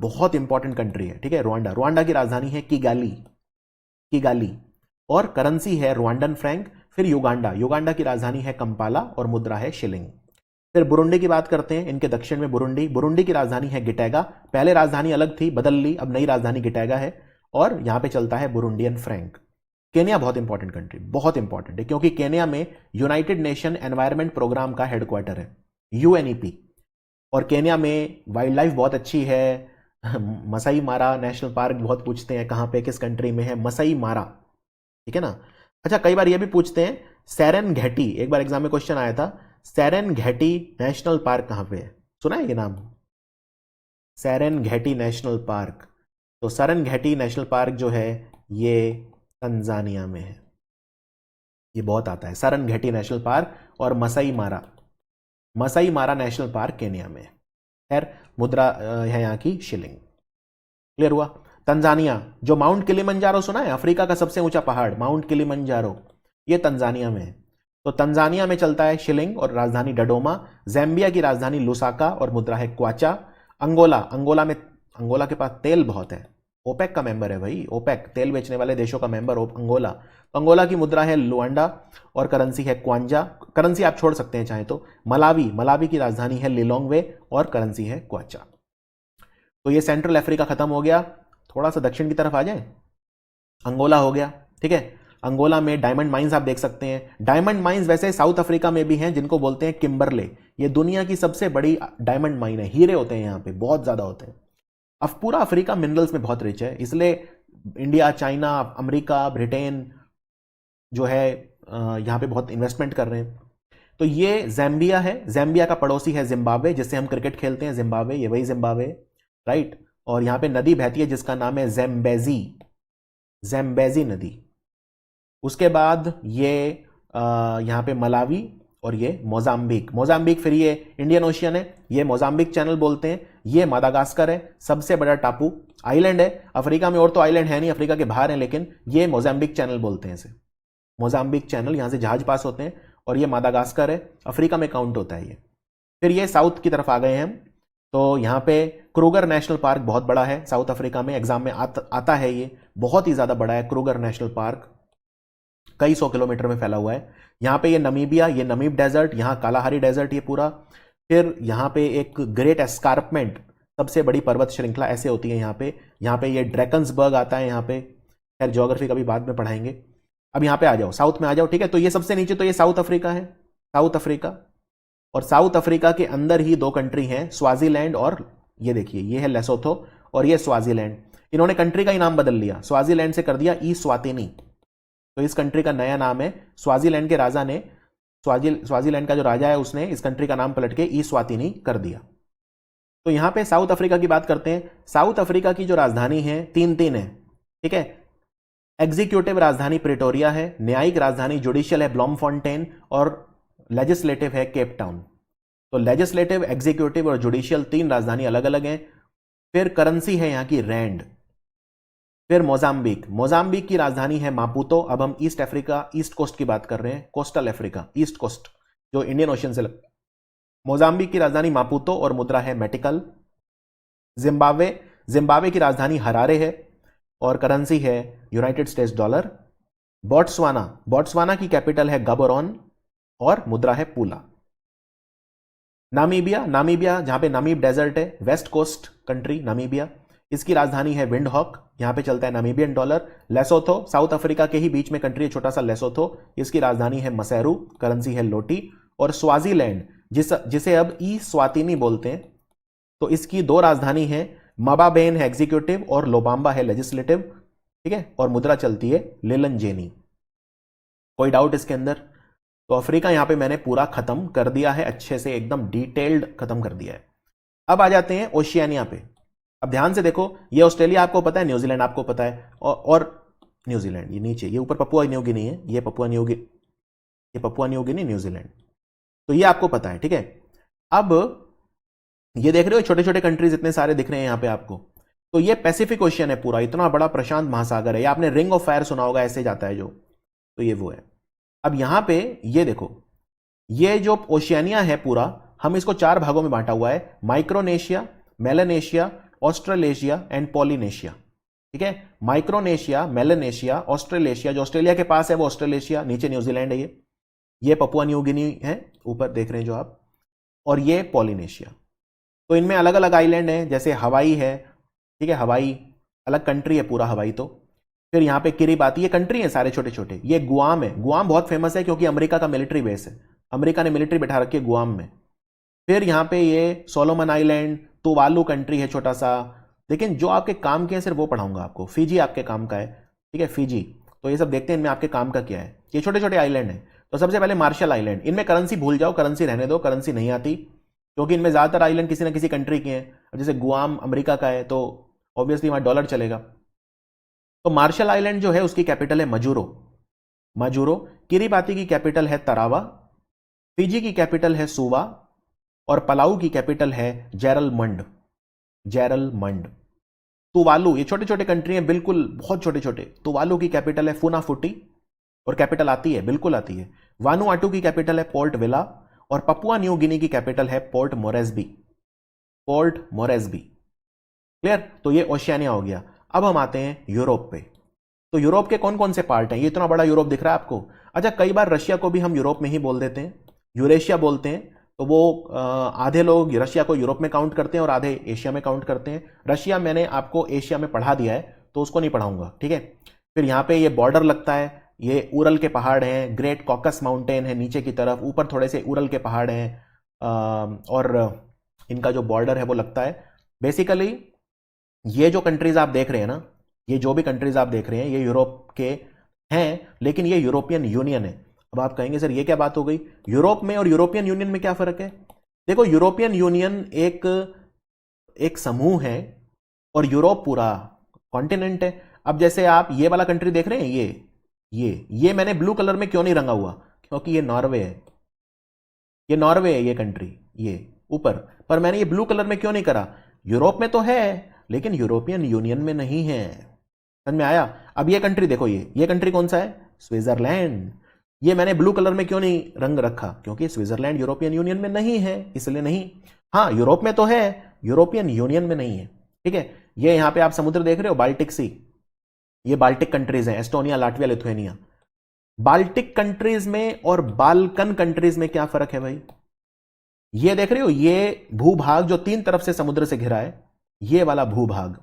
बहुत इंपॉर्टेंट कंट्री है, ठीक है, रुआंडा। रुआंडा की राजधानी है किगाली, किगाली, और करेंसी है रुआंडन फ्रैंक। फिर युगांडा, युगांडा की राजधानी है कंपाला और मुद्रा है शिलिंग। फिर बुरुंडी की बात करते हैं, इनके दक्षिण में बुरुंडी, बुरुंडी की राजधानी है गिटैगा। पहले राजधानी अलग थी, बदल ली, अब नई राजधानी गिटैगा है, और यहां पे चलता है बुरुंडियन फ्रैंक। केनिया बहुत इंपॉर्टेंट कंट्री, बहुत इंपॉर्टेंट है, क्योंकि केनिया में यूनाइटेड नेशन एनवायरमेंट प्रोग्राम का हेडक्वार्टर है, यूएनईपी। और केनिया में वाइल्ड लाइफ बहुत अच्छी है। मसाई मारा नेशनल पार्क बहुत पूछते हैं कहां पे, किस कंट्री में है, मसाई मारा, ठीक है ना। अच्छा, कई बार यह भी पूछते हैं सेरेन घेटी, एक बार एग्जाम में क्वेश्चन आया था, सेरेन घेटी नेशनल पार्क कहां पे है, सुना है ये नाम, सेरेन घेटी नेशनल पार्क। तो सेरेन घेटी नेशनल पार्क जो है ये तंजानिया में है, ये बहुत आता है, सेरेन घेटी नेशनल पार्क। और मसाई मारा नेशनल पार्क केनिया में। खैर, मुद्रा है यहाँ की शिलिंग। क्लियर हुआ। तंजानिया, जो माउंट किलिमंजारो सुना है, अफ्रीका का सबसे ऊंचा पहाड़ माउंट किलिमंजारो, ये तंजानिया में है। तो तंजानिया में चलता है शिलिंग और राजधानी डडोमा। जैम्बिया की राजधानी लुसाका और मुद्रा है क्वाचा। अंगोला, अंगोला के पास तेल बहुत है, ओपेक का मेंबर है भाई, ओपेक तेल बेचने वाले देशों का मेंबर अंगोला। तो अंगोला की मुद्रा है लुआंडा और करेंसी है क्वांजा। करेंसी आप छोड़ सकते हैं चाहे तो। मलावी की राजधानी है लिलोंगवे और करेंसी है क्वाचा। तो ये सेंट्रल अफ्रीका खत्म हो गया, थोड़ा सा दक्षिण की तरफ आ जाए, अंगोला हो गया, ठीक है। अंगोला में डायमंड माइंस आप देख सकते हैं। डायमंड माइंस वैसे साउथ अफ्रीका में भी हैं, जिनको बोलते हैं किम्बरले। ये दुनिया की सबसे बड़ी डायमंड माइन है, हीरे होते हैं यहाँ पे, बहुत ज्यादा होते हैं। अब पूरा अफ्रीका मिनरल्स में बहुत रिच है, इसलिए इंडिया, चाइना, अमेरिका, ब्रिटेन जो है यहाँ पे बहुत इन्वेस्टमेंट कर रहे हैं। तो ये जैम्बिया है, जैम्बिया का पड़ोसी है जिम्बाब्वे, जिससे हम क्रिकेट खेलते हैं, जिम्बाब्वे, ये वही जिम्बाब्वे, राइट। और यहाँ पे नदी बहती है जिसका नाम है जैम्बेजी, जैम्बेजी नदी। उसके बाद ये यहाँ पे मलावी और ये मोजाम्बिक, मोजाम्बिक फिर ये इंडियन ओशियन है, ये मोजाम्बिक चैनल बोलते हैं। ये मादागास्कर है, सबसे बड़ा टापू आइलैंड है अफ्रीका में, और तो आइलैंड है नहीं, अफ्रीका के बाहर है, लेकिन ये मोजाम्बिक चैनल बोलते हैं इसे, मोजाम्बिक चैनल, यहां से जहाज पास होते हैं। और ये मादागास्कर है, अफ्रीका में काउंट होता है ये। फिर ये साउथ की तरफ आ गए हैं हम, तो यहाँ पे क्रूगर नेशनल पार्क बहुत बड़ा है साउथ अफ्रीका में, एग्जाम में आता है, ये बहुत ही ज्यादा बड़ा है क्रूगर नेशनल पार्क, कई 100 किलोमीटर में फैला हुआ है। यहाँ पे ये नमीबिया, ये नमीब डेजर्ट, यहाँ कालाहारी डेजर्ट ये पूरा। फिर यहाँ पे एक ग्रेट एस्कारपमेंट, सबसे बड़ी पर्वत श्रृंखला ऐसे होती है यहाँ पे ये ड्रैकन्सबर्ग आता है यहाँ पे, खैर ज्योग्राफी कभी बाद में पढ़ाएंगे। अब यहाँ पे आ जाओ, साउथ में आ जाओ, ठीक है। तो ये सबसे नीचे तो ये साउथ अफ्रीका है, साउथ अफ्रीका। और साउथ अफ्रीका के अंदर ही दो कंट्री हैं, स्वाजीलैंड और ये देखिए ये है लेसोथो और ये स्वाजीलैंड। इन्होंने कंट्री का ही नाम बदल लिया, स्वाजीलैंड से कर दिया ई स्वातिनी। तो इस कंट्री का नया नाम है, स्वाजीलैंड के राजा ने, स्वाजीलैंड का जो राजा है उसने इस कंट्री का नाम पलट के ई स्वातिनी कर दिया। तो यहां पे साउथ अफ्रीका की बात करते हैं। साउथ अफ्रीका की जो राजधानी है तीन है, ठीक है। एग्जीक्यूटिव राजधानी प्रिटोरिया है, न्यायिक राजधानी जुडिशियल है ब्लॉमफॉन्टेन, और लेजिस्लेटिव है केप टाउन। तो लेजिस्लेटिव, एग्जीक्यूटिव और जुडिशियल तीन राजधानी अलग अलग हैं। फिर करेंसी है यहां की रैंड। फिर मोजाम्बिक, मोजाम्बिक की राजधानी है मापुतो। अब हम ईस्ट अफ्रीका, ईस्ट कोस्ट की बात कर रहे हैं, कोस्टल अफ्रीका, ईस्ट कोस्ट जो इंडियन ओशन से लगता है। मोजाम्बिक की राजधानी मापुतो और मुद्रा है मेटिकल। जिम्बाब्वे, जिम्बाब्वे की राजधानी हरारे है और करेंसी है United states dollar. Botswana, Botswana की कैपिटल है गाबोरोन और मुद्रा है पूला। नामीबिया, नामीबिया जहां पे नामीब डेजर्ट है, वेस्ट कोस्ट कंट्री नामीबिया, इसकी राजधानी है विंडहॉक, यहां पे चलता है Namibian dollar. Lesotho, south Africa के ही बीच में कंट्री है छोटा सा लेसोथो, इसकी राजधानी है मसेरू, करेंसी है लोटी। और स्वाजीलैंड जिसे अब ई स्वातिनी बोलते हैं, तो इसकी दो राजधानी है, मबाबेन है एग्जीक्यूटिव और लोबाम्बा है लेजिस्लेटिव, ठीक है। और मुद्रा चलती है लेलनजेनी। कोई डाउट इसके अंदर? तो अफ्रीका यहां पे मैंने पूरा खत्म कर दिया है, अच्छे से एकदम डिटेल्ड खत्म कर दिया है। अब आ जाते हैं ओशियानिया पे। अब ध्यान से देखो, ये ऑस्ट्रेलिया आपको पता है, न्यूजीलैंड आपको पता है, और न्यूजीलैंड ये नीचे, ये ऊपर पपुआ न्यू गिनी है, ये पपुआ न्यू गिनी, न्यूजीलैंड, तो ये आपको पता है, ठीक है। अब ये देख रहे हो छोटे छोटे कंट्रीज इतने सारे दिख रहे हैं यहां पे आपको, तो ये पैसिफिक ओशियन है पूरा, इतना बड़ा प्रशांत महासागर है। या आपने रिंग ऑफ फायर सुना होगा, ऐसे जाता है जो, तो ये वो है। अब यहां पे ये देखो, ये जो ओशियानिया है पूरा, हम इसको चार भागों में बांटा हुआ है, Micronesia, Melanesia, Australasia and Polynesia, ठीक है। माइक्रोनेशिया, मेलानेशिया, ऑस्ट्रेलेशिया, जो ऑस्ट्रेलिया के पास है वो ऑस्ट्रेलेशिया, नीचे न्यूजीलैंड है ये पपुआ न्यू गिनी है, ऊपर देख रहे हैं जो आप, और ये पॉलिनेशिया। तो इनमें अलग अलग आइलैंड हैं, जैसे हवाई है, ठीक है, हवाई अलग कंट्री है पूरा हवाई। तो फिर यहाँ पे किरिबाती, ये कंट्री है सारे छोटे छोटे। ये गुआम है, गुआम बहुत फेमस है क्योंकि अमेरिका का मिलिट्री बेस है, अमेरिका ने मिलिट्री बैठा रखी है गुआम में। फिर यहाँ पे ये सोलोमन आइलैंड, तुवालू कंट्री है छोटा सा, लेकिन जो आपके काम के हैं सिर्फ वो पढ़ाऊंगा आपको। फिजी आपके काम का है, ठीक है, फिजी। तो ये सब देखते हैं इनमें आपके काम का क्या है। ये छोटे छोटे आइलैंड है। तो सबसे पहले मार्शल आइलैंड, इनमें करेंसी भूल जाओ, करेंसी रहने दो, करेंसी नहीं आती, क्योंकि इनमें ज्यादातर आइलैंड किसी ना किसी कंट्री के हैं। अब जैसे गुआम अमेरिका का है तो ऑब्वियसली वहां डॉलर चलेगा। तो मार्शल आइलैंड जो है उसकी कैपिटल है मजूरो, मजूरो। किरिबाती की कैपिटल है तरावा, फिजी की कैपिटल है सुवा, और पलाऊ की कैपिटल है जेरलमंड, जेरलमंड। तुवालू, ये छोटे छोटे कंट्री हैं बिल्कुल, बहुत छोटे छोटे। तुवालू की कैपिटल है फुनाफुटी, और कैपिटल आती है, बिल्कुल आती है। वानुआटू की कैपिटल है पोर्ट विला, और पपुआ न्यू गिनी की कैपिटल है port Moresby, port Moresby. Clear? तो ये ओशियानिया हो गया। अब हम आते हैं यूरोप पे। तो यूरोप के कौन कौन से पार्ट हैं? ये इतना बड़ा यूरोप दिख रहा है आपको। अच्छा, कई बार रशिया को भी हम यूरोप में ही बोल देते हैं, यूरेशिया बोलते हैं। तो वो आधे लोग रशिया को यूरोप में काउंट करते हैं और आधे एशिया में काउंट करते हैं। रशिया मैंने आपको एशिया में पढ़ा दिया है, तो उसको नहीं पढ़ाऊंगा, ठीक है। फिर यहाँ पे ये बॉर्डर लगता है, ये उरल के पहाड़ हैं, ग्रेट कॉकस माउंटेन है नीचे की तरफ, ऊपर थोड़े से उरल के पहाड़ हैं, और इनका जो बॉर्डर है वो लगता है। बेसिकली ये जो कंट्रीज आप देख रहे हैं ना, ये जो भी कंट्रीज आप देख रहे हैं ये यूरोप के हैं, लेकिन ये यूरोपियन यूनियन है। अब आप कहेंगे सर ये क्या बात हो गई, यूरोप में और यूरोपियन यूनियन में क्या फर्क है? देखो, यूरोपियन यूनियन एक समूह है और यूरोप पूरा कॉन्टिनेंट है। अब जैसे आप ये वाला कंट्री देख रहे हैं, ये मैंने ब्लू कलर में क्यों नहीं रंगा हुआ, क्योंकि ये नॉर्वे है, ये नॉर्वे है ये कंट्री, ये ऊपर। पर मैंने ये ब्लू कलर में क्यों नहीं करा? यूरोप में तो है लेकिन यूरोपियन यूनियन में नहीं है। समझ में आया? अब ये कंट्री देखो, ये कंट्री कौन सा है? स्विट्जरलैंड। ये मैंने ब्लू कलर में क्यों नहीं रंग रखा? क्योंकि स्विट्जरलैंड यूरोपियन यूनियन में नहीं है, इसलिए नहीं। हाँ, यूरोप में तो है, यूरोपियन यूनियन में नहीं है। ठीक है, ये यहां पे आप समुद्र देख रहे हो, बाल्टिक सी, ये बाल्टिक कंट्रीज हैं, Estonia, Latvia, Lithuania. Baltic countries में और बाल्कन कंट्रीज में क्या फर्क है भाई? ये देख रहे हो, ये भूभाग जो 3 तरफ से समुद्र से घिरा है, ये वाला भूभाग,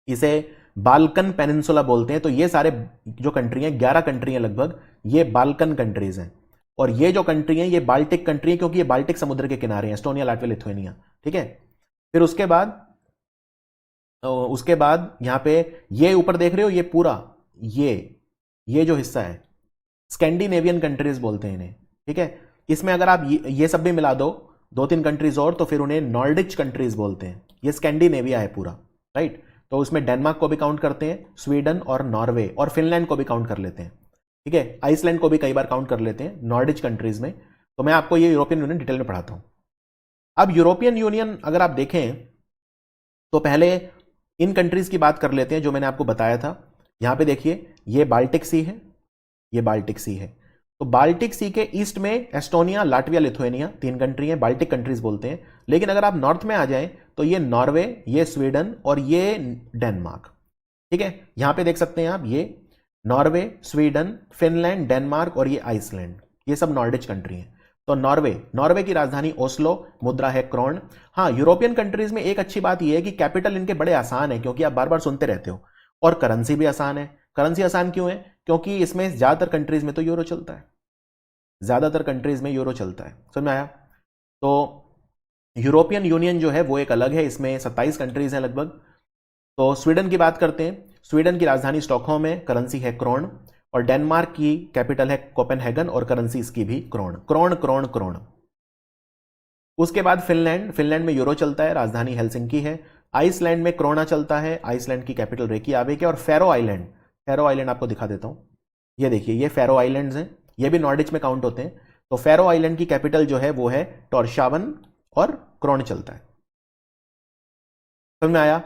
इसे बाल्कन पेनिनसुला बोलते हैं। तो ये सारे जो कंट्री हैं, 11 कंट्री हैं लगभग, ये बाल्कन कंट्रीज हैं। और ये जो कंट्री हैं ये बाल्टिक कंट्री है, क्योंकि ये बाल्टिक समुद्र के किनारे हैं, एस्टोनिया, लाटविया, लिथुएनिया। ठीक है, फिर उसके बाद यहां पे ये ऊपर देख रहे हो, ये पूरा ये जो हिस्सा है, स्कैंडिनेवियन कंट्रीज बोलते हैं इन्हें। ठीक है, इसमें अगर आप ये सब भी मिला दो, 2-3 कंट्रीज और, तो फिर उन्हें नॉर्डिच कंट्रीज बोलते हैं। ये स्कैंडिनेविया है पूरा, राइट। तो उसमें डेनमार्क को भी काउंट करते हैं, स्वीडन और नॉर्वे और फिनलैंड को भी काउंट कर लेते हैं। ठीक है, आइसलैंड को भी कई बार काउंट कर लेते हैं नॉर्डिच कंट्रीज में। तो मैं आपको ये यूरोपियन यूनियन डिटेल में पढ़ाता हूं। अब यूरोपियन यूनियन अगर आप देखें तो पहले इन कंट्रीज की बात कर लेते हैं जो मैंने आपको बताया था। यहां पे देखिए, ये बाल्टिक सी है, ये बाल्टिक सी है। तो बाल्टिक सी के ईस्ट में एस्टोनिया, लाटविया, लिथुएनिया 3 कंट्री हैं, बाल्टिक कंट्रीज बोलते हैं। लेकिन अगर आप नॉर्थ में आ जाएं तो ये नॉर्वे, ये स्वीडन और ये डेनमार्क। ठीक है, यहां पे देख सकते हैं आप, ये नॉर्वे, स्वीडन, फिनलैंड, डेनमार्क और ये आइसलैंड, ये सब नॉर्डिच कंट्री हैं। तो नॉर्वे की राजधानी ओस्लो, मुद्रा है क्रोन। हाँ, यूरोपियन कंट्रीज में एक अच्छी बात यह है कि कैपिटल इनके बड़े आसान है, क्योंकि आप बार बार सुनते रहते हो, और करेंसी भी आसान है। करेंसी आसान क्यों है? क्योंकि इसमें ज्यादातर कंट्रीज में तो यूरो चलता है, ज्यादातर कंट्रीज में यूरो चलता है। समझ में आया? तो यूरोपियन यूनियन जो है वो एक अलग है, इसमें 27 कंट्रीज हैं लगभग। तो स्वीडन की बात करते हैं। स्वीडन की राजधानी स्टॉकहोम है, करेंसी है क्रोन। और डेनमार्क की कैपिटल है कोपेनहेगन और करेंसी इसकी भी क्रोन, क्रोन, क्रोन, क्रोन। उसके बाद फिनलैंड में यूरो चलता है, राजधानी हेलसिंकी है। आइसलैंड में क्रोना चलता है, आइसलैंड की कैपिटल रेकियाविक है। और फेरो आइलैंड आपको दिखा देता हूं। ये देखिए, ये फेरो आइलैंड्स हैं, ये भी नॉर्डिच में काउंट होते हैं। तो फेरो आइलैंड की कैपिटल जो है वो है टोरशावन और क्रोन चलता है। समझ में आया?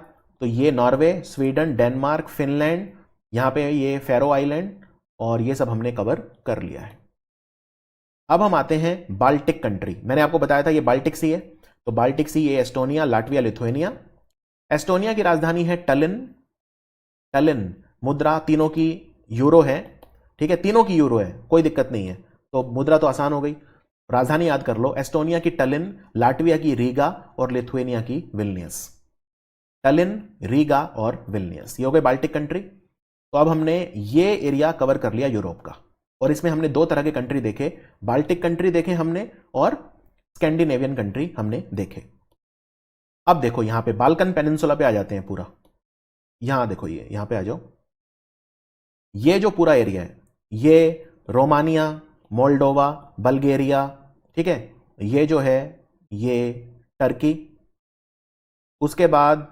तो ये नॉर्वे, स्वीडन, डेनमार्क, फिनलैंड, यहां पे ये फेरो आइलैंड, और ये सब हमने कवर कर लिया है। अब हम आते हैं बाल्टिक कंट्री। मैंने आपको बताया था ये बाल्टिक सी है। तो बाल्टिक सी, ये एस्टोनिया, लाटविया, लिथुएनिया। एस्टोनिया की राजधानी है टलिन, मुद्रा तीनों की यूरो है। ठीक है, तीनों की यूरो है, कोई दिक्कत नहीं है। तो मुद्रा तो आसान हो गई, राजधानी याद कर लो, एस्टोनिया की टलिन, लाटविया की रीगा और लिथुएनिया की विल्नियस। टलिन, रीगा और विल्नियस, ये हो गए बाल्टिक कंट्री। तो अब हमने ये एरिया कवर कर लिया यूरोप का, और इसमें हमने 2 तरह के कंट्री देखे, बाल्टिक कंट्री देखे हमने और स्कैंडिनेवियन कंट्री हमने देखे। अब देखो यहां पे बाल्कन पेनिनसुला पे आ जाते हैं पूरा। यहां देखो, ये यहां पे आ जाओ। ये जो पूरा एरिया है, ये रोमानिया, मोल्डोवा, बल्गेरिया, ठीक है, ये जो है ये टर्की, उसके बाद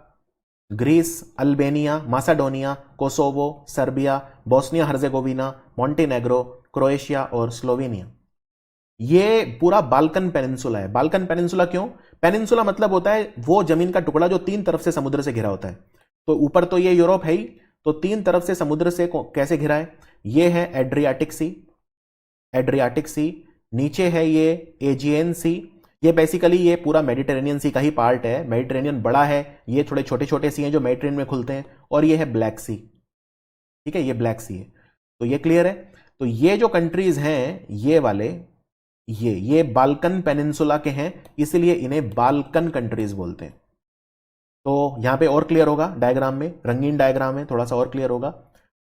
Greece, Albania, Macedonia, Kosovo, Serbia, Bosnia Herzegovina, Montenegro, Croatia और स्लोवेनिया। ये पूरा बाल्कन पेनिनसुला है। बाल्कन पेनिनसुला क्यों? पेनिनसुला मतलब होता है वो जमीन का टुकड़ा जो 3 तरफ से समुद्र से घिरा होता है। तो ऊपर तो ये यूरोप है ही, तो 3 तरफ से समुद्र से कैसे घिरा है? ये है एड्रियाटिक सी, नीचे है ये एजियन सी। ये बेसिकली ये पूरा मेडिटेरेनियन सी का ही पार्ट है। मेडिटेरेनियन बड़ा है, ये थोड़े छोटे छोटे सी हैं जो मेडिटेरेनियन में खुलते हैं। और ये है ब्लैक सी, ठीक है, ये ब्लैक सी है। तो ये क्लियर है। तो ये जो कंट्रीज हैं, ये वाले, ये बाल्कन पेनिनसुला के हैं, इसलिए इन्हें बाल्कन कंट्रीज बोलते हैं। तो यहां पे और क्लियर होगा, डायग्राम में, रंगीन डायग्राम है, थोड़ा सा और क्लियर होगा।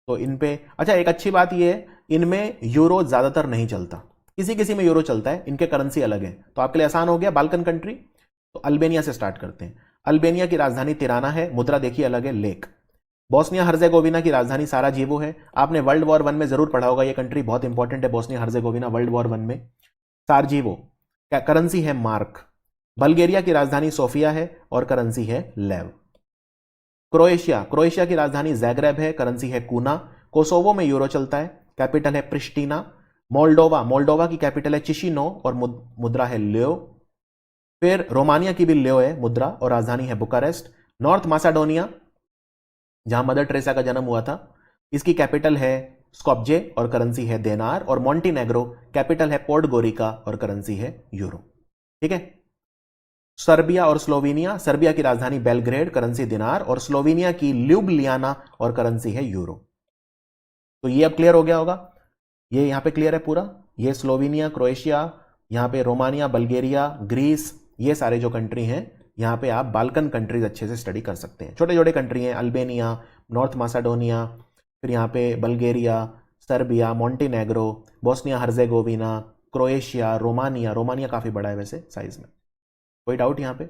तो इन पे अच्छा, एक अच्छी बात ये है, इनमें यूरो ज्यादातर नहीं चलता, किसी किसी में यूरो चलता है, इनके करेंसी अलग है। तो आपके लिए आसान हो गया बाल्कन कंट्री। तो अल्बेनिया से स्टार्ट करते हैं। अल्बेनिया की राजधानी तिराना है, मुद्रा देखिए अलग है, लेक। बोस्निया हर्जेगोविना की राजधानी साराजेवो है। आपने वर्ल्ड वॉर 1 में जरूर पढ़ा होगा, ये कंट्री बहुत इंपॉर्टेंट है, बोस्निया हर्जेगोविना वर्ल्ड वॉर 1 में। साराजेवो, करेंसी है मार्क। बल्गेरिया की राजधानी सोफिया है और करेंसी है लेव। क्रोएशिया की राजधानी ज़ैग्रेब है, करेंसी है कूना। कोसोवो में यूरो चलता है, कैपिटल है प्रिस्टीना। मोल्डोवा की कैपिटल है चिशिनो और मुद्रा है ल्यो। फिर रोमानिया की भी ल्यो है मुद्रा और राजधानी है बुकारेस्ट। नॉर्थ मासाडोनिया, जहां मदर टेरेसा का जन्म हुआ था, इसकी कैपिटल है स्कॉप्जे और करेंसी है देनार। और मॉन्टीनेग्रो, कैपिटल है पोर्टगोरिका और करेंसी है यूरो। ठीक है। सर्बिया और स्लोवेनिया, सर्बिया की राजधानी बेलग्रेड, करेंसी दिनार। और स्लोवेनिया की ल्यूब्लियाना और करेंसी है यूरो। तो ये अब क्लियर हो गया होगा, ये यहां पे क्लियर है पूरा। ये स्लोवेनिया, क्रोएशिया, यहां पे रोमानिया, बल्गेरिया, ग्रीस, ये सारे जो कंट्री हैं, यहां पे आप बाल्कन कंट्रीज अच्छे से स्टडी कर सकते हैं। छोटे छोटे कंट्री हैं, अल्बेनिया, नॉर्थ मासाडोनिया, फिर यहां पे Bulgaria, Serbia, Montenegro, Bosnia Herzegovina, Croatia, Romania काफी बड़ा है वैसे साइज में। कोई डाउट यहां पे?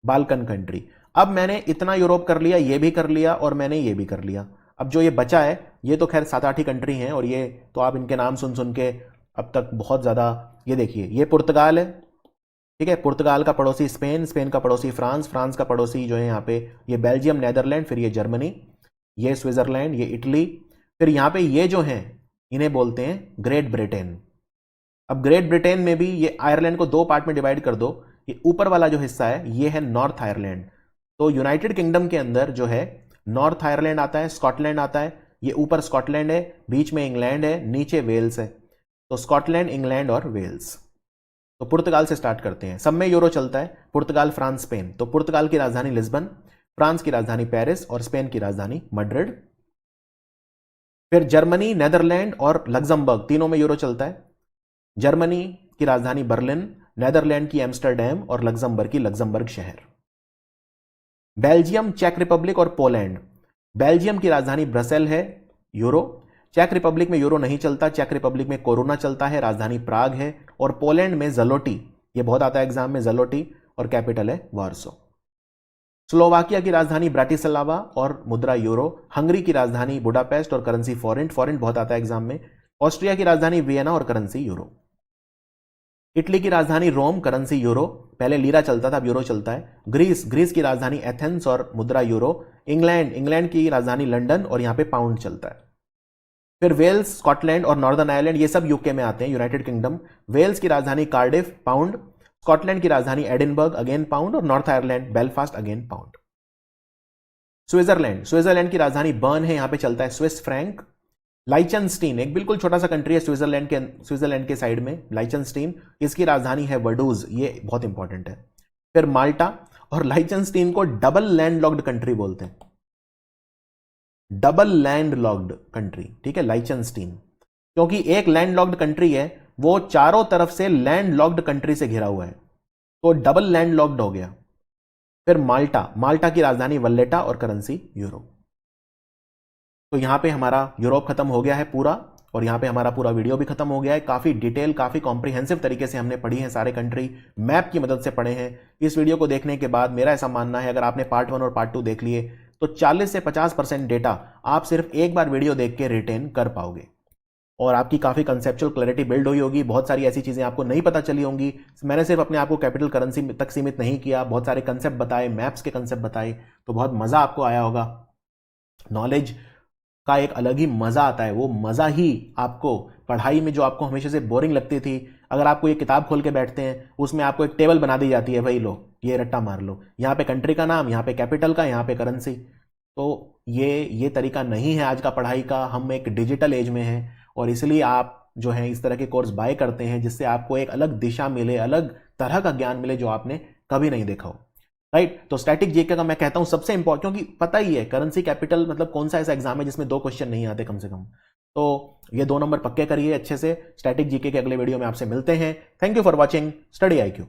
Balkan country. अब मैंने इतना यूरोप कर लिया, ये भी कर लिया और मैंने ये भी कर लिया। अब जो ये बचा है, ये तो खैर 7-8 ही कंट्री हैं और ये तो आप इनके नाम सुन सुन के अब तक बहुत ज्यादा। ये देखिए, ये पुर्तगाल है, ठीक है, पुर्तगाल का पड़ोसी स्पेन, स्पेन का पड़ोसी फ्रांस, फ्रांस का पड़ोसी जो है यहाँ पे ये बेल्जियम, नेदरलैंड, फिर ये जर्मनी, ये स्विट्जरलैंड, ये इटली। फिर यहाँ पे ये जो हैं इन्हें बोलते हैं ग्रेट ब्रिटेन। अब ग्रेट ब्रिटेन में भी ये आयरलैंड को 2 पार्ट में डिवाइड कर दो। ये ऊपर वाला जो हिस्सा है ये है नॉर्थ आयरलैंड। तो यूनाइटेड किंगडम के अंदर जो है नॉर्थ आयरलैंड आता है, स्कॉटलैंड आता है। ये ऊपर स्कॉटलैंड है, बीच में इंग्लैंड है, नीचे वेल्स है। तो स्कॉटलैंड, इंग्लैंड और वेल्स। तो पुर्तगाल से स्टार्ट करते हैं। सब में यूरो चलता है, पुर्तगाल, फ्रांस, स्पेन। तो पुर्तगाल की राजधानी लिस्बन, फ्रांस की राजधानी पेरिस और स्पेन की राजधानी मैड्रिड। फिर जर्मनी, नेदरलैंड और लग्जमबर्ग, तीनों में यूरो चलता है। जर्मनी की राजधानी बर्लिन, नेदरलैंड की एम्स्टरडैम और लग्जमबर्ग की लग्जमबर्ग शहर। बेल्जियम, चेक रिपब्लिक और पोलैंड। बेल्जियम की राजधानी ब्रसेल है, यूरो। चेक रिपब्लिक में यूरो नहीं चलता, चेक रिपब्लिक में कोरोना चलता है, राजधानी प्राग है। और पोलैंड में जलोटी, ये बहुत आता है एग्जाम में, जलोटी, और कैपिटल है वार्सो। स्लोवाकिया की राजधानी ब्राटिस्लावा और मुद्रा यूरो। हंगरी की राजधानी बुडापेस्ट और करेंसी फॉरेंट, फॉरेंट बहुत आता है एग्जाम में। ऑस्ट्रिया की राजधानी वियना और करेंसी यूरो। इटली की राजधानी रोम, करेंसी यूरो, पहले लीरा चलता था अब यूरो चलता है। ग्रीस की राजधानी एथेंस और मुद्रा यूरो। इंग्लैंड की राजधानी लंदन और यहां पे पाउंड चलता है। फिर वेल्स, स्कॉटलैंड और नॉर्दर्न आयरलैंड, ये सब यूके में आते हैं, यूनाइटेड किंगडम। वेल्स की राजधानी कार्डिफ, पाउंड। स्कॉटलैंड की राजधानी एडिनबर्ग, अगेन पाउंड। और north Ireland Belfast, again pound. Switzerland की राजधानी बर्न है, यहां पे चलता है स्विस फ्रैंक। लाइचनस्टीन, एक बिल्कुल छोटा सा कंट्री है स्विट्जरलैंड के साइड में, लाइचनस्टीन, इसकी राजधानी है वडूज, ये बहुत इंपॉर्टेंट है। फिर माल्टा, और लाइचनस्टीन को डबल लैंडलॉक्ड कंट्री बोलते हैं, डबल लैंडलॉक्ड कंट्री, ठीक है, लाइचनस्टीन, क्योंकि एक लैंडलॉक्ड कंट्री है, वो चारों तरफ से लैंडलॉक्ड कंट्री से घिरा हुआ है, तो डबल लैंडलॉक्ड हो गया। फिर माल्टा की राजधानी वल्लेटा और करेंसी यूरो। तो यहां पे हमारा यूरोप खत्म हो गया है पूरा, और यहां पे हमारा पूरा वीडियो भी खत्म हो गया है। काफी डिटेल, काफी कॉम्प्रिहेंसिव तरीके से हमने पढ़ी है, सारे कंट्री मैप की मदद से पढ़े हैं। इस वीडियो को देखने के बाद मेरा ऐसा मानना है, अगर आपने पार्ट 1 और पार्ट 2 देख लिए तो 40 से 50% डेटा आप सिर्फ एक बार वीडियो देख के रिटेन कर पाओगे, और आपकी काफी कंसेप्चुअल क्लैरिटी बिल्ड हुई होगी। बहुत सारी ऐसी चीजें आपको नहीं पता चली होंगी। मैंने सिर्फ अपने आप को कैपिटल करेंसी तक सीमित नहीं किया, बहुत सारे कंसेप्ट बताए, मैप्स के कंसेप्ट बताए, तो बहुत मजा आपको आया होगा। नॉलेज का एक अलग ही मजा आता है, वो मजा ही आपको पढ़ाई में, जो आपको हमेशा से बोरिंग लगती थी, अगर आपको ये किताब खोल के बैठते हैं, उसमें आपको एक टेबल बना दी जाती है, भाई लो ये रट्टा मार लो, यहाँ पे कंट्री का नाम, यहाँ पे कैपिटल का, यहाँ पे करेंसी। तो ये तरीका नहीं है आज का पढ़ाई का। हम एक डिजिटल एज में हैं, और इसलिए आप जो है इस तरह के कोर्स बाय करते हैं, जिससे आपको एक अलग दिशा मिले, अलग तरह का ज्ञान मिले जो आपने कभी नहीं देखा हो, राइट। तो स्टैटिक जीके का मैं कहता हूं सबसे इंपॉर्टेंट, क्योंकि पता ही है करेंसी कैपिटल मतलब कौन सा ऐसा एग्जाम है जिसमें 2 क्वेश्चन नहीं आते कम से कम। तो ये 2 नंबर पक्के करिए अच्छे से। स्टैटिक जीके के अगले वीडियो में आपसे मिलते हैं। Thank you for watching study IQ।